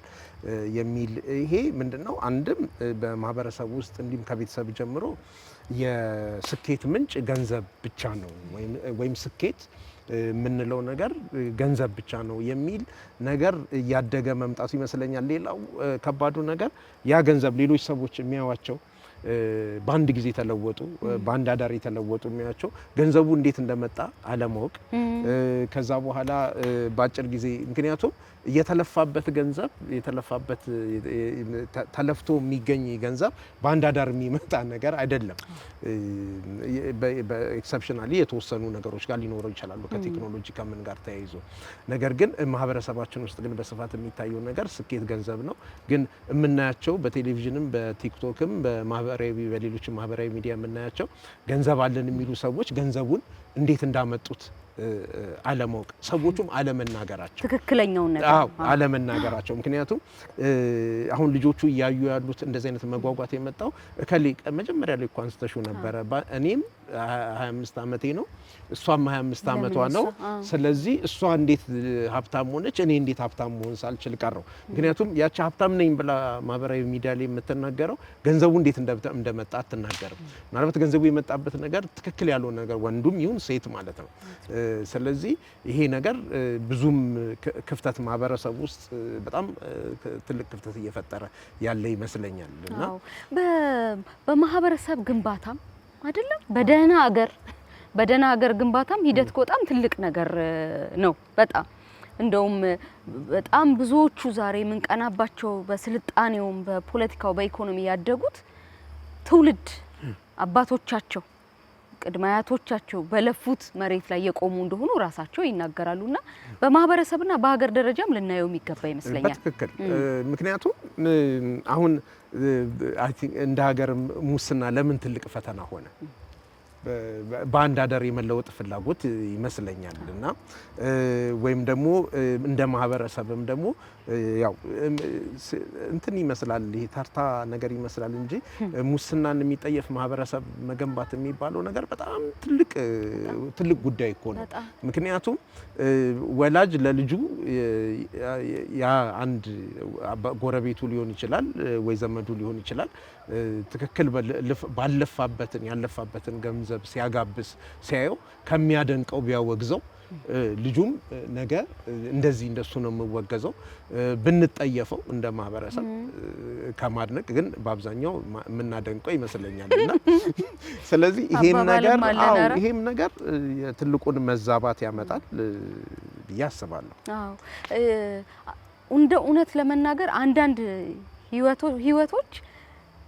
የሚል ይሄ ምንድነው አንድም በማህበረሰብ ውስጥ እንዲም ከቤተሰብ ጀምሮ የስኬት ምንጭ ገንዘብ ብቻ ነው ወይም ስኬት የምንለው ነገር ገንዘብ ብቻ ነው የሚል ነገር እያደገ መምጣቱ ይመስለኛል። ሌላው ከባዱ ነገር ያ ገንዘብ ሌሎች ሰዎች የሚያዩዋቸው በአንድ ጊዜ ተለወጡ በአንድ አዳር የተለወጡ የሚያቸው ገንዘቡ እንዴት እንደመጣ አለማወቅ ከዛ በኋላ በአጭር ጊዜ ምክንያቱም የተለፋበት ገንዘብ የተለፋበት ተለፍቶ የሚገኝ ገንዘብ በአንድ አዳር የሚመጣ ነገር አይደለም። በኤክሰፕሽናሊ የተወሰኑ ነገሮች ጋር ሊኖሩ ይችላሉ ከቴክኖሎጂ ከምን ጋር ተያይዞ። ነገር ግን ማህበረሰባችን ውስጥ ግን በስፋት የሚታየው ነገር ስኬት ገንዘብ ነው። ግን የምናያቸው በቴሌቪዥንም በቲክቶክም በሌሎች ማህበራዊ ሚዲያ የምናያቸው ገንዘብ አለን የሚሉ ሰዎች ገንዘቡን እንዴት እንዳመጡት አለማወቅ ሰዎቹም አለመናገራቸው ትክክለኛው ነገር አለመናገራቸው ምክንያቱም አሁን ልጆቹ እያዩ ያሉት እንደዚህ አይነት መጓጓት የመጣው ከሊ መጀመሪያ ላይ እንኳን ስተሹ ነበረ እኔም 25 አመቴ ነው እሷም 25 አመቷ ነው። ስለዚህ እሷ እንዴት ሀብታም ሆነች እኔ እንዴት ሀብታም መሆን ሳልችል ቀረው። ምክንያቱም ያቺ ሀብታም ነኝ ብላ ማህበራዊ ሚዲያ ላይ የምትናገረው ገንዘቡ እንዴት እንደመጣ አትናገርም። ምናልባት ገንዘቡ የመጣበት ነገር ትክክል ያልሆነ ነገር ወንዱም ይሁን ሴት ማለት ነው። ስለዚህ ይሄ ነገር ብዙም ክፍተት ማህበረሰብ ውስጥ በጣም ትልቅ ክፍተት እየፈጠረ ያለ ይመስለኛል። እና በማህበረሰብ ግንባታም አይደለም በደህና ሀገር ግንባታም ሂደት በጣም ትልቅ ነገር ነው። በጣም እንደውም በጣም ብዙዎቹ ዛሬ የምንቀናባቸው በስልጣኔውም በፖለቲካው በኢኮኖሚ ያደጉት ትውልድ አባቶቻቸው ቅድመ አያቶቻቸው በለፉት መሬት ላይ የቆሙ እንደሆኑ ራሳቸው ይናገራሉና በማህበረሰብና በሀገር ደረጃም ልናየው የሚገባ ይመስለኛል። በትክክል ምክንያቱም አሁን አይ ቲንክ እንደ ሀገር ሙስና ለምን ትልቅ ፈተና ሆነ? በአንድ አዳር የመለወጥ ፍላጎት ይመስለኛል እና ወይም ደግሞ እንደ ማህበረሰብም ደግሞ ያው እንትን ይመስላል ይሄ ታርታ ነገር ይመስላል እንጂ ሙስናን የሚጠየፍ ማህበረሰብ መገንባት የሚባለው ነገር በጣም ትልቅ ጉዳይ እኮ ነው። ምክንያቱም ወላጅ ለልጁ ያ አንድ ጎረቤቱ ሊሆን ይችላል ወይ ዘመዱ ሊሆን ይችላል ትክክል ያለፋበትን ገንዘብ ሲያጋብስ ሲያየው ከሚያደንቀው ቢያወግዘው ልጁም ነገ እንደሱ ነው የምወገዘው ብንጠየፈው እንደ ማህበረሰብ ከማድነቅ ግን በአብዛኛው የምናደንቀው ይመስለኛልና ስለዚህ ይሄም ነገር ትልቁን መዛባት ያመጣል ብዬ አስባለሁ። እንደ እውነት ለመናገር አንዳንድ ህይወቶች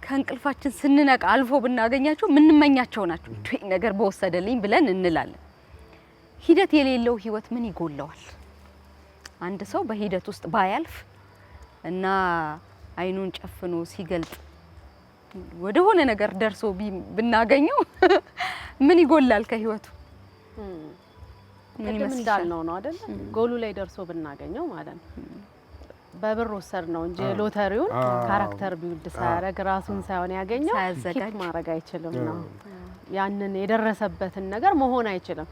ከእንቅልፋችን ስንነቃ አልፎ ብናገኛቸው ምንመኛቸው ናቸው። ይሄ ነገር በወሰደልኝ ብለን እንላለን። ሂደት የሌለው ህይወት ምን ይጎለዋል? አንድ ሰው በሂደት ውስጥ ባያልፍ እና አይኑን ጨፍኖ ሲገልጥ ወደ ሆነ ነገር ደርሶ ብናገኘው ምን ይጎላል ከህይወቱ? ምን ይመስላል እንዳልነው ነው አይደል? ጎሉ ላይ ደርሶ ብናገኘው ማለት ነው። በብር ወሰድ ነው እንጂ ሎተሪውን ካራክተር ቢውልድ ሳያረግ ራሱን ሳይሆን ያገኘው ኪክ ማድረግ አይችልም ነው። ያንን የደረሰበትን ነገር መሆን አይችልም።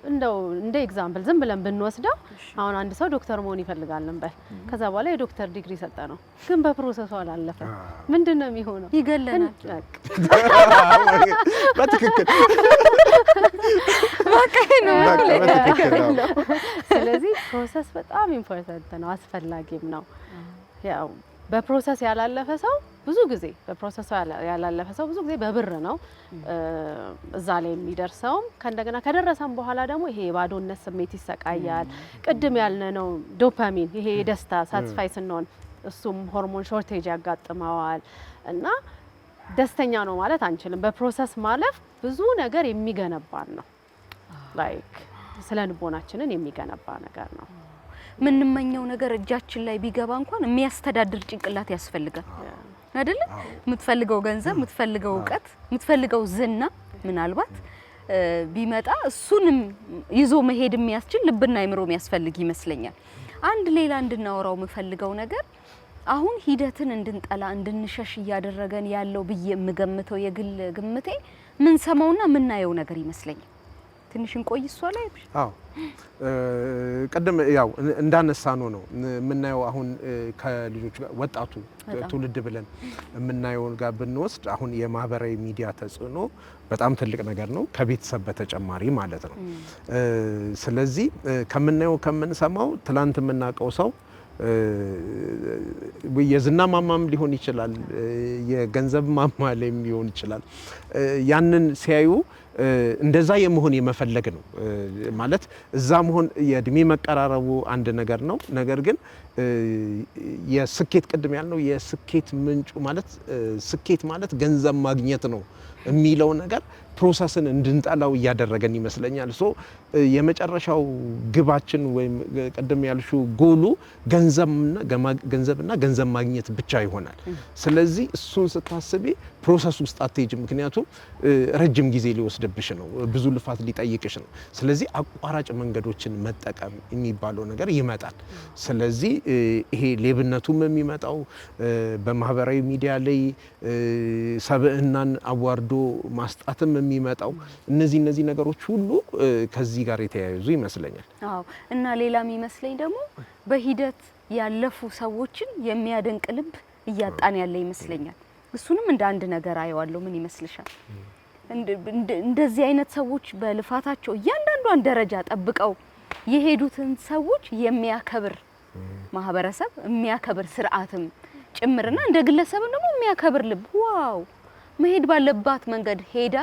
እንደው እንደ ኤግዛምፕል ዝም ብለን ብንወስደው አሁን አንድ ሰው ዶክተር መሆን ይፈልጋል እንበል። ከዛ በኋላ የዶክተር ዲግሪ ሰጠ ነው፣ ግን በፕሮሰሱ አላለፈ። ምንድነው የሚሆነው? ይገለናል። በትክክል ስለዚህ ፕሮሰስ በጣም ኢምፖርታንት ነው፣ አስፈላጊም ነው። ያው በፕሮሰስ ያላለፈ ሰው ብዙ ጊዜ በብር ነው እዛ ላይ የሚደርሰው። ከእንደገና ከደረሰም በኋላ ደግሞ ይሄ የባዶነት ስሜት ይሰቃያል። ቅድም ያልነው ዶፓሚን ይሄ የደስታ ሳቲስፋይ ስንሆን እሱም ሆርሞን ሾርቴጅ ያጋጥመዋል እና ደስተኛ ነው ማለት አንችልም። በፕሮሰስ ማለፍ ብዙ ነገር የሚገነባን ነው። ላይክ ስለ ልቦናችንን የሚገነባ ነገር ነው። ምንመኘው ነገር እጃችን ላይ ቢገባ እንኳን የሚያስተዳድር ጭንቅላት ያስፈልጋል አይደል? የምትፈልገው ገንዘብ፣ የምትፈልገው እውቀት፣ የምትፈልገው ዝና ምናልባት ቢመጣ እሱንም ይዞ መሄድ የሚያስችል ልብና አይምሮ የሚያስፈልግ ይመስለኛል። አንድ ሌላ እንድናወራው የምፈልገው ነገር አሁን ሂደትን እንድንጠላ እንድንሸሽ እያደረገን ያለው ብዬ የምገምተው የግል ግምቴ ምን ሰማውና ምን ናየው ነገር ይመስለኛል። ትንሽ እንቆይ እሷ ላይ። አዎ ቀደም ያው እንዳነሳ ነው የምናየው። አሁን ከልጆች ጋር ወጣቱ ትውልድ ብለን የምናየው ጋር ብንወስድ አሁን የማህበራዊ ሚዲያ ተጽዕኖ በጣም ትልቅ ነገር ነው፣ ከቤተሰብ በተጨማሪ ማለት ነው። ስለዚህ ከምናየው ከምንሰማው ትላንት የምናውቀው ሰው የዝና ማማም ሊሆን ይችላል፣ የገንዘብ ማማ ላይም ሊሆን ይችላል። ያንን ሲያዩ እንደዛ የመሆን የመፈለግ ነው ማለት። እዛ መሆን የእድሜ መቀራረቡ አንድ ነገር ነው። ነገር ግን የስኬት ቅድም ያልነው የስኬት ምንጩ ማለት ስኬት ማለት ገንዘብ ማግኘት ነው የሚለው ነገር ፕሮሰስን እንድንጠላው እያደረገን ይመስለኛል። ሶ የመጨረሻው ግባችን ወይም ቀደም ያልሹ ጎሉ ገንዘብና ገንዘብ ማግኘት ብቻ ይሆናል። ስለዚህ እሱን ስታስቢ ፕሮሰስ ውስጥ አትሄጂም። ምክንያቱም ረጅም ጊዜ ሊወስድብሽ ነው፣ ብዙ ልፋት ሊጠይቅሽ ነው። ስለዚህ አቋራጭ መንገዶችን መጠቀም የሚባለው ነገር ይመጣል። ስለዚህ ይሄ ሌብነቱም የሚመጣው በማህበራዊ ሚዲያ ላይ ሰብዕናን አዋርዶ ማስጣትም የሚመጣው እነዚህ ነገሮች ሁሉ ከዚህ ጋር የተያያዙ ይመስለኛል። አዎ እና ሌላም ይመስለኝ ደግሞ በሂደት ያለፉ ሰዎችን የሚያደንቅ ልብ እያጣን ያለ ይመስለኛል። እሱንም እንደ አንድ ነገር አየዋለሁ። ምን ይመስልሻል? እንደዚህ አይነት ሰዎች በልፋታቸው እያንዳንዷን ደረጃ ጠብቀው የሄዱትን ሰዎች የሚያከብር ማህበረሰብ፣ የሚያከብር ስርዓትም ጭምርና እንደ ግለሰብም ደግሞ የሚያከብር ልብ ዋው መሄድ ባለባት መንገድ ሄዳ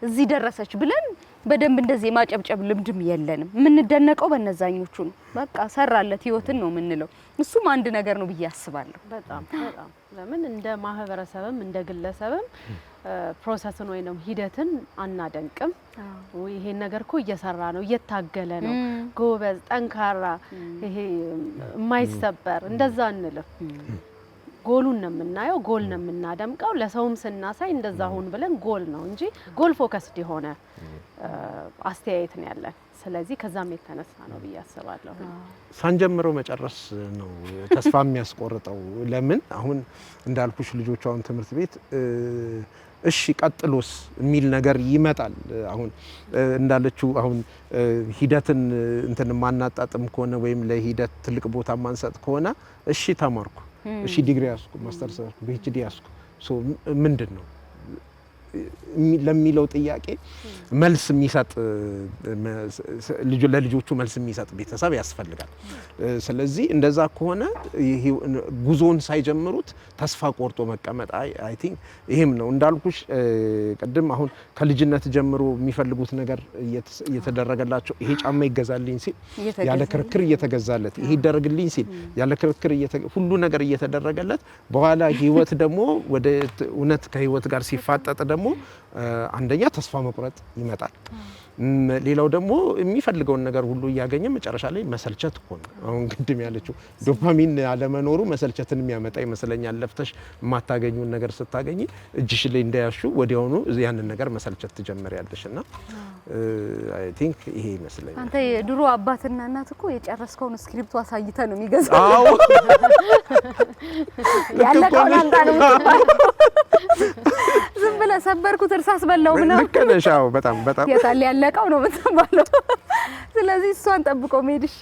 እዚህ ደረሰች ብለን በደንብ እንደዚህ ማጨብጨብ ልምድም የለንም። የምንደነቀው በነዛኞቹ ነው። በቃ ሰራለት ህይወትን ነው የምንለው። እሱም አንድ ነገር ነው ብዬ አስባለሁ። በጣም ለምን እንደ ማህበረሰብም እንደ ግለሰብም ፕሮሰስን ወይንም ሂደትን አናደንቅም። ይሄን ነገር እኮ እየሰራ ነው፣ እየታገለ ነው፣ ጎበዝ፣ ጠንካራ፣ ይሄ የማይሰበር እንደዛ እንልም። ጎሉን ነው የምናየው፣ ጎል ነው የምናደምቀው። ለሰውም ስናሳይ እንደዛ ሆን ብለን ጎል ነው እንጂ ጎል ፎከስድ የሆነ አስተያየት ነው ያለን። ስለዚህ ከዛም የተነሳ ነው ብዬ አስባለሁ። ሳንጀምረው መጨረስ ነው ተስፋ የሚያስቆርጠው። ለምን አሁን እንዳልኩሽ ልጆቹ አሁን ትምህርት ቤት እሺ ቀጥሎስ የሚል ነገር ይመጣል። አሁን እንዳለችው አሁን ሂደትን እንትን ማናጣጥም ከሆነ ወይም ለሂደት ትልቅ ቦታ ማንሰጥ ከሆነ እሺ ተማርኩ፣ እሺ ዲግሪ ያስኩ፣ ማስተርስ ያስኩ፣ ፒኤችዲ ያስኩ ሶ ምንድነው ለሚለው ጥያቄ መልስ የሚሰጥ ለልጆቹ መልስ የሚሰጥ ቤተሰብ ያስፈልጋል። ስለዚህ እንደዛ ከሆነ ጉዞን ሳይጀምሩት ተስፋ ቆርጦ መቀመጥ አይ ቲንክ ይሄም ነው እንዳልኩሽ ቅድም አሁን ከልጅነት ጀምሮ የሚፈልጉት ነገር እየተደረገላቸው ይሄ ጫማ ይገዛልኝ ሲል ያለ ክርክር እየተገዛለት፣ ይሄ ይደረግልኝ ሲል ያለ ክርክር ሁሉ ነገር እየተደረገለት በኋላ ህይወት ደግሞ ወደ እውነት ከህይወት ጋር ሲፋጠጥ ደግሞ አንደኛ ተስፋ መቁረጥ ይመጣል። ሌላው ደግሞ የሚፈልገውን ነገር ሁሉ እያገኘ መጨረሻ ላይ መሰልቸት እኮ ነው። አሁን ቅድም ያለችው ዶፓሚን አለመኖሩ መሰልቸትን የሚያመጣ ይመስለኛል። ለፍተሽ የማታገኙን ነገር ስታገኝ እጅሽ ላይ እንዳያሹ ወዲያውኑ ያንን ነገር መሰልቸት ትጀምሪያለሽ እና አይ ቲንክ ይሄ ይመስለኛል። አንተ የድሮ አባትና እናት እኮ የጨረስከውን ስክሪፕቱ አሳይተ ነው የሚገዛው። አዎ ያለቀውን አንተ ነው ዝም ብለህ ሰበርኩት እርሳስ በላው ምናምን ልክ ነሽ። አዎ በጣም የታለ ያለቀው ነው የምትባለው። ስለዚህ እሷን ጠብቆ መሄድ። እሺ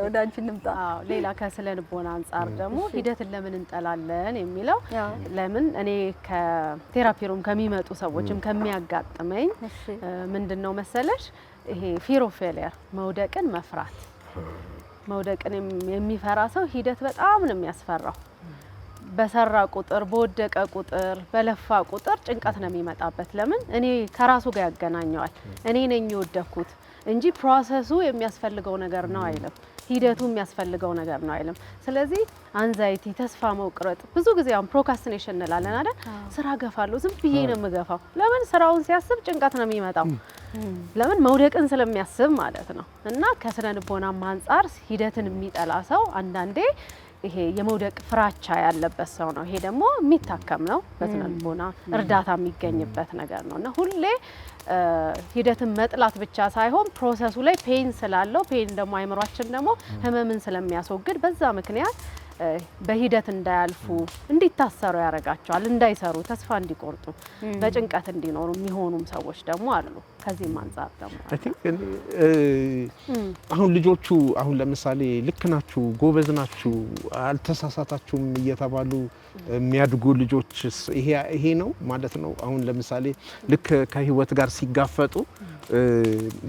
ወደ አንቺ እንምጣ። አዎ ሌላ ከስነ ልቦና አንፃር ደግሞ ሂደትን ለምን እንጠላለን የሚለው ለምን እኔ ከቴራፒ ሩም ከሚመጡ ሰዎችም ከሚያጋጥመኝ ምንድነው መሰለሽ ይሄ ፊር ኦፍ ፌሊየር መውደቅን መፍራት። መውደቅን የሚፈራ ሰው ሂደት በጣም ነው የሚያስፈራው። በሰራ ቁጥር በወደቀ ቁጥር በለፋ ቁጥር ጭንቀት ነው የሚመጣበት። ለምን እኔ ከራሱ ጋር ያገናኘዋል። እኔ ነኝ የወደኩት እንጂ ፕሮሰሱ የሚያስፈልገው ነገር ነው አይልም። ሂደቱ የሚያስፈልገው ነገር ነው አይልም። ስለዚህ አንዛይቲ፣ ተስፋ መቁረጥ ብዙ ጊዜ አሁን ፕሮካስቲኔሽን እንላለን አይደል? ስራ ገፋለሁ ዝም ብዬ ነው የምገፋው። ለምን ስራውን ሲያስብ ጭንቀት ነው የሚመጣው። ለምን መውደቅን ስለሚያስብ ማለት ነው። እና ከስነ ልቦናም አንፃር ሂደትን የሚጠላ ሰው አንዳንዴ ይሄ የመውደቅ ፍራቻ ያለበት ሰው ነው። ይሄ ደግሞ የሚታከም ነው። በስነ ልቦና እርዳታ የሚገኝበት ነገር ነው እና ሁሌ ሂደትን መጥላት ብቻ ሳይሆን ፕሮሰሱ ላይ ፔን ስላለው ፔን ደግሞ አይምሯችን ደግሞ ህመምን ስለሚያስወግድ በዛ ምክንያት በሂደት እንዳያልፉ እንዲታሰሩ ያረጋቸዋል። እንዳይሰሩ፣ ተስፋ እንዲቆርጡ፣ በጭንቀት እንዲኖሩ የሚሆኑም ሰዎች ደግሞ አሉ። ከዚህም አንፃር ደግሞ አይ ቲንክ አሁን ልጆቹ አሁን ለምሳሌ ልክ ናችሁ፣ ጎበዝ ናችሁ፣ አልተሳሳታችሁም እየተባሉ የሚያድጉ ልጆች ይሄ ነው ማለት ነው። አሁን ለምሳሌ ልክ ከህይወት ጋር ሲጋፈጡ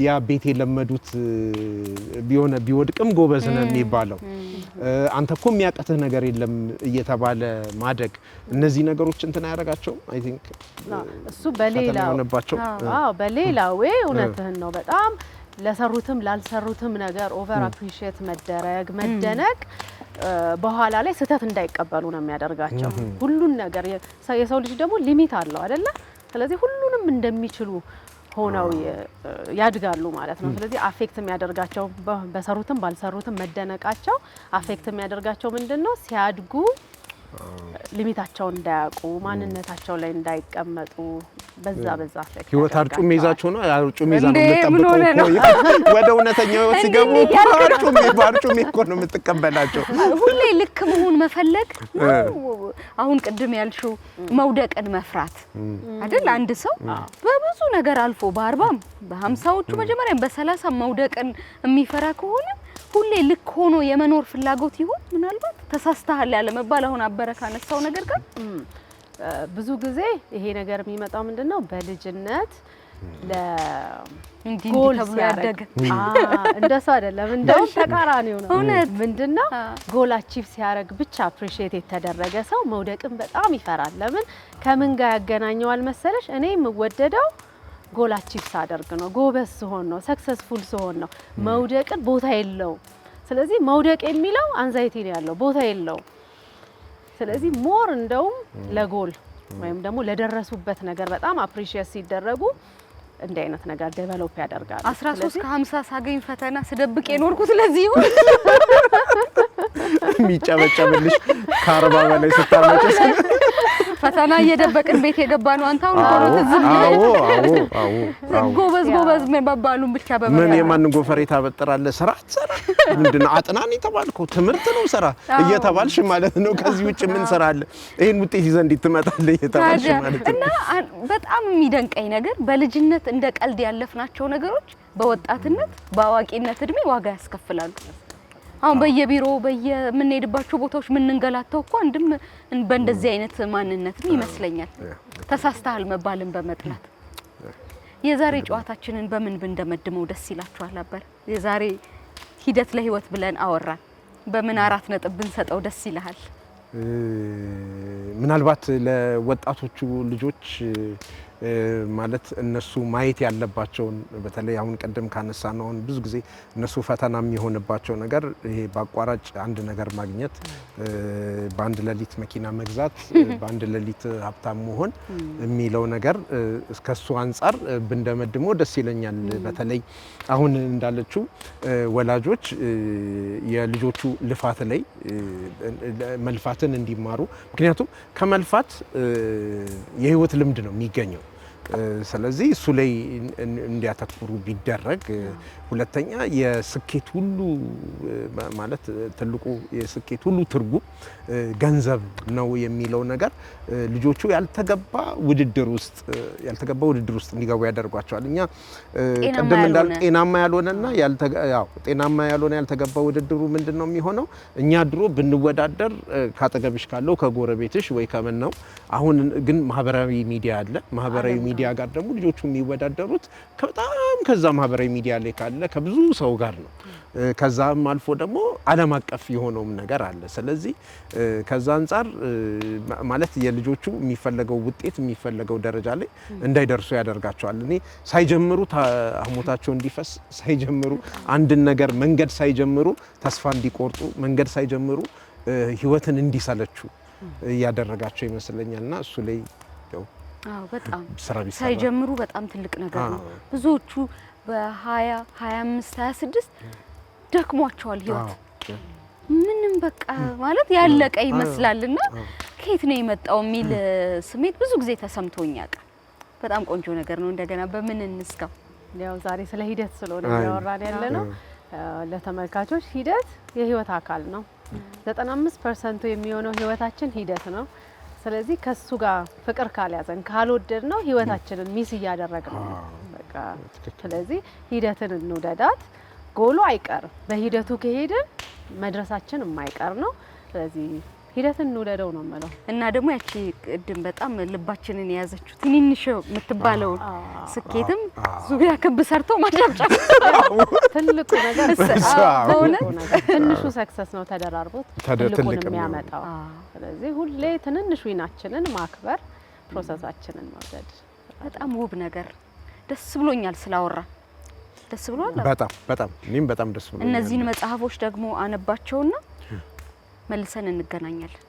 ያ ቤት የለመዱት ቢወድቅም ጎበዝ ነው የሚባለው አንተ እኮ የሚያቀትህ ነገር የለም እየተባለ ማደግ እነዚህ ነገሮች እንትን ያደርጋቸው አይ ቲንክ እሱ በሌላ ወይ እውነትህን ነው። በጣም ለሰሩትም ላልሰሩትም ነገር ኦቨር አፕሪሺየት መደረግ መደነቅ በኋላ ላይ ስህተት እንዳይቀበሉ ነው የሚያደርጋቸው። ሁሉን ነገር የሰው ልጅ ደግሞ ሊሚት አለው አይደለ? ስለዚህ ሁሉንም እንደሚችሉ ሆነው ያድጋሉ ማለት ነው። ስለዚህ አፌክት የሚያደርጋቸው በሰሩትም ባልሰሩትም መደነቃቸው አፌክት የሚያደርጋቸው ምንድነው? ሲያድጉ ሊሚታቸውን እንዳያውቁ ማንነታቸው ላይ እንዳይቀመጡ በዛ አፌክት ህይወት አርጩሜ ይዛቸው ነው አርጩሜ ይዛ ነው የምትጠብቀው። ወደ እውነተኛው ህይወት ሲገቡ አርጩሜ እኮ ነው የምትቀበላቸው። ሁሌ ልክ መሆን መፈለግ አሁን ቅድም ያልሽው መውደቅን መፍራት አይደል? አንድ ሰው በብዙ ነገር አልፎ በ40 በ50ዎቹ መጀመሪያ በ30 መውደቅን የሚፈራ ከሆነ ሁሌ ልክ ሆኖ የመኖር ፍላጎት ይሁን ምናልባት ተሳስተሃል ያለ መባል አሁን አበረካ ነሳው ነገር ጋር ብዙ ጊዜ ይሄ ነገር የሚመጣው ምንድነው? በልጅነት ለጎል ሲያደግ እንደሱ አይደለም፣ እንደው ተቃራኒው ነው። ምንድነው? ጎል አቺቭ ሲያደርግ ብቻ አፕሪሺየት የተደረገ ሰው መውደቅን በጣም ይፈራል። ለምን? ከምን ጋር ያገናኘዋል መሰለሽ? እኔ የምወደደው ጎል አቺቭ ሳደርግ ነው፣ ጎበዝ ስሆን ነው፣ ሰክሰስፉል ስሆን ነው። መውደቅን ቦታ የለው። ስለዚህ መውደቅ የሚለው አንዛይቲ ነው ያለው፣ ቦታ የለው። ስለዚህ ሞር እንደውም ለጎል ወይም ደግሞ ለደረሱበት ነገር በጣም አፕሪሺየት ሲደረጉ እንደ አይነት ነገር ዴቨሎፕ ያደርጋሉ። 13 ከ50 ሳገኝ ፈተና ስደብቅ የኖርኩት ለዚህ ነው። የሚጨበጨብልሽ ከ40 በላይ ስታመጪ ፈተና እየደበቅን ቤት የገባ ነው። አንተ አሁን ኮሮት ዝም አዎ ጎበዝ መባባሉን ብቻ በመራ ምን የማን ጎፈሬ ታበጥራለህ? ስራ አትሰራ ምንድነው? አጥናን የተባልከው ትምህርት ነው ስራ እየተባልሽ ማለት ነው። ከዚህ ውጭ ምን ስራ አለ? ይሄን ውጤት ይዘህ እንድትመጣለህ እየተባልሽ ማለት ነው። እና በጣም የሚደንቀኝ ነገር በልጅነት እንደ ቀልድ ያለፍናቸው ነገሮች በወጣትነት በአዋቂነት እድሜ ዋጋ ያስከፍላሉ። አሁን በየቢሮ በየምንሄድባቸው ቦታዎች ምንንገላታው እኮ አንድም በእንደዚህ አይነት ማንነትም ይመስለኛል ተሳስተሃል መባልን በመጥላት። የዛሬ ጨዋታችንን በምን እንደመድመው ደስ ይላችኋል ነበር? የዛሬ ሂደት ለህይወት ብለን አወራን። በምን 4 ነጥብ ብንሰጠው ደስ ይላል? ምናልባት ለወጣቶቹ ልጆች ማለት እነሱ ማየት ያለባቸውን በተለይ አሁን ቀደም ካነሳ ነው ብዙ ጊዜ እነሱ ፈተና የሚሆንባቸው ነገር ይሄ በአቋራጭ አንድ ነገር ማግኘት፣ በአንድ ሌሊት መኪና መግዛት፣ በአንድ ሌሊት ሀብታም መሆን የሚለው ነገር እስከሱ አንጻር ብንደመድመው ደስ ይለኛል። በተለይ አሁን እንዳለችው ወላጆች የልጆቹ ልፋት ላይ መልፋትን እንዲማሩ፣ ምክንያቱም ከመልፋት የህይወት ልምድ ነው የሚገኘው። ስለዚህ እሱ ላይ እንዲያተኩሩ ቢደረግ። ሁለተኛ የስኬት ሁሉ ማለት ትልቁ የስኬት ሁሉ ትርጉም ገንዘብ ነው የሚለው ነገር ልጆቹ ያልተገባ ውድድር ውስጥ እንዲገቡ ያደርጓቸዋል። እኛ ቀደም እንዳል ጤናማ ያልሆነና ጤናማ ያልሆነ ያልተገባ ውድድሩ ምንድነው የሚሆነው? እኛ ድሮ ብንወዳደር ካጠገብሽ ካለው ከጎረቤትሽ ወይ ከምን ነው። አሁን ግን ማህበራዊ ሚዲያ አለ። ማህበራዊ ሚዲያ ጋር ደግሞ ልጆቹ የሚወዳደሩት በጣም ከዛ ማህበራዊ ሚዲያ ላይ ካለ ከብዙ ሰው ጋር ነው። ከዛም አልፎ ደግሞ ዓለም አቀፍ የሆነውም ነገር አለ። ስለዚህ ከዛ አንፃር ማለት የልጆቹ የሚፈለገው ውጤት የሚፈለገው ደረጃ ላይ እንዳይደርሱ ያደርጋቸዋል። እኔ ሳይጀምሩ አህሞታቸው እንዲፈስ ሳይጀምሩ አንድን ነገር መንገድ ሳይጀምሩ ተስፋ እንዲቆርጡ መንገድ ሳይጀምሩ ህይወትን እንዲሰለቹ እያደረጋቸው ይመስለኛልና እሱ ላይ በጣም ሳይጀምሩ በጣም ትልቅ ነገር ነው። ብዙዎቹ በ20 25 26 ደክሟቸዋል ህይወት ምንም በቃ ማለት ያለቀ ይመስላልና ከየት ነው የመጣው የሚል ስሜት ብዙ ጊዜ ተሰምቶኛል። በጣም ቆንጆ ነገር ነው። እንደገና በምን እንስካው? ያው ዛሬ ስለ ሂደት ስለሆነ ያወራን ያለነው ለተመልካቾች ሂደት የህይወት አካል ነው። 95% የሚሆነው ህይወታችን ሂደት ነው። ስለዚህ ከሱ ጋር ፍቅር ካልያዘን ካልወደድ ነው ህይወታችንን ሚስ እያደረግን ነው በቃ። ስለዚህ ሂደትን እንውደዳት። ጎሉ አይቀርም። በሂደቱ ከሄድን መድረሳችን የማይቀር ነው። ስለዚህ ሂደትን እንውደደው ነው የምለው። እና ደግሞ ያቺ ቅድም በጣም ልባችንን የያዘችው ትንንሽ የምትባለው ስኬትም ዙሪያ ክብ ሰርቶ ማጨብጨብ ትልቁ ነገር ትንሹ ሰክሰስ ነው ተደራርቦት ትልቁን የሚያመጣው። ስለዚህ ሁሌ ትንንሽ ዊናችንን ማክበር፣ ፕሮሰሳችንን መውደድ በጣም ውብ ነገር። ደስ ብሎኛል ስላወራ። ደስ ብሏል በጣም እኔም በጣም ደስ ብሎኛል። እነዚህን መጽሐፎች ደግሞ አነባቸውና መልሰን እንገናኛለን።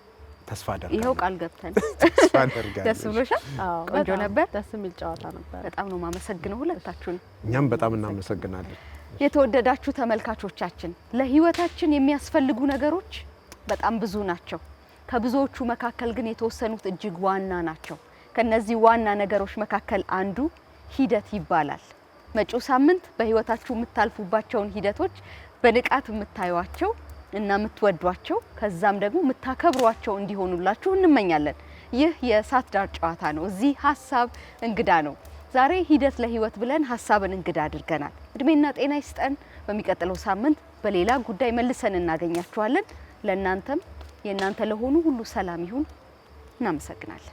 ተስፋ አደርጋለሁ። ይሄው ቃል ገብተን ተስፋ አደርጋለሁ። ደስ ብሎሻል? ቆንጆ ነበር። ደስ የሚል ጨዋታ ነበር። በጣም ነው ማመሰግነው ሁለታችሁን። እኛም በጣም እናመሰግናለን። የተወደዳችሁ ተመልካቾቻችን ለህይወታችን የሚያስፈልጉ ነገሮች በጣም ብዙ ናቸው። ከብዙዎቹ መካከል ግን የተወሰኑት እጅግ ዋና ናቸው። ከነዚህ ዋና ነገሮች መካከል አንዱ ሂደት ይባላል። መጪው ሳምንት በህይወታችሁ የምታልፉባቸውን ሂደቶች በንቃት የምታዩዋቸው እና የምትወዷቸው ከዛም ደግሞ የምታከብሯቸው እንዲሆኑላችሁ እንመኛለን። ይህ የእሳት ዳር ጨዋታ ነው። እዚህ ሀሳብ እንግዳ ነው። ዛሬ ሂደት ለህይወት ብለን ሀሳብን እንግዳ አድርገናል። እድሜና ጤና ይስጠን። በሚቀጥለው ሳምንት በሌላ ጉዳይ መልሰን እናገኛችኋለን። ለእናንተም የእናንተ ለሆኑ ሁሉ ሰላም ይሁን። እናመሰግናለን።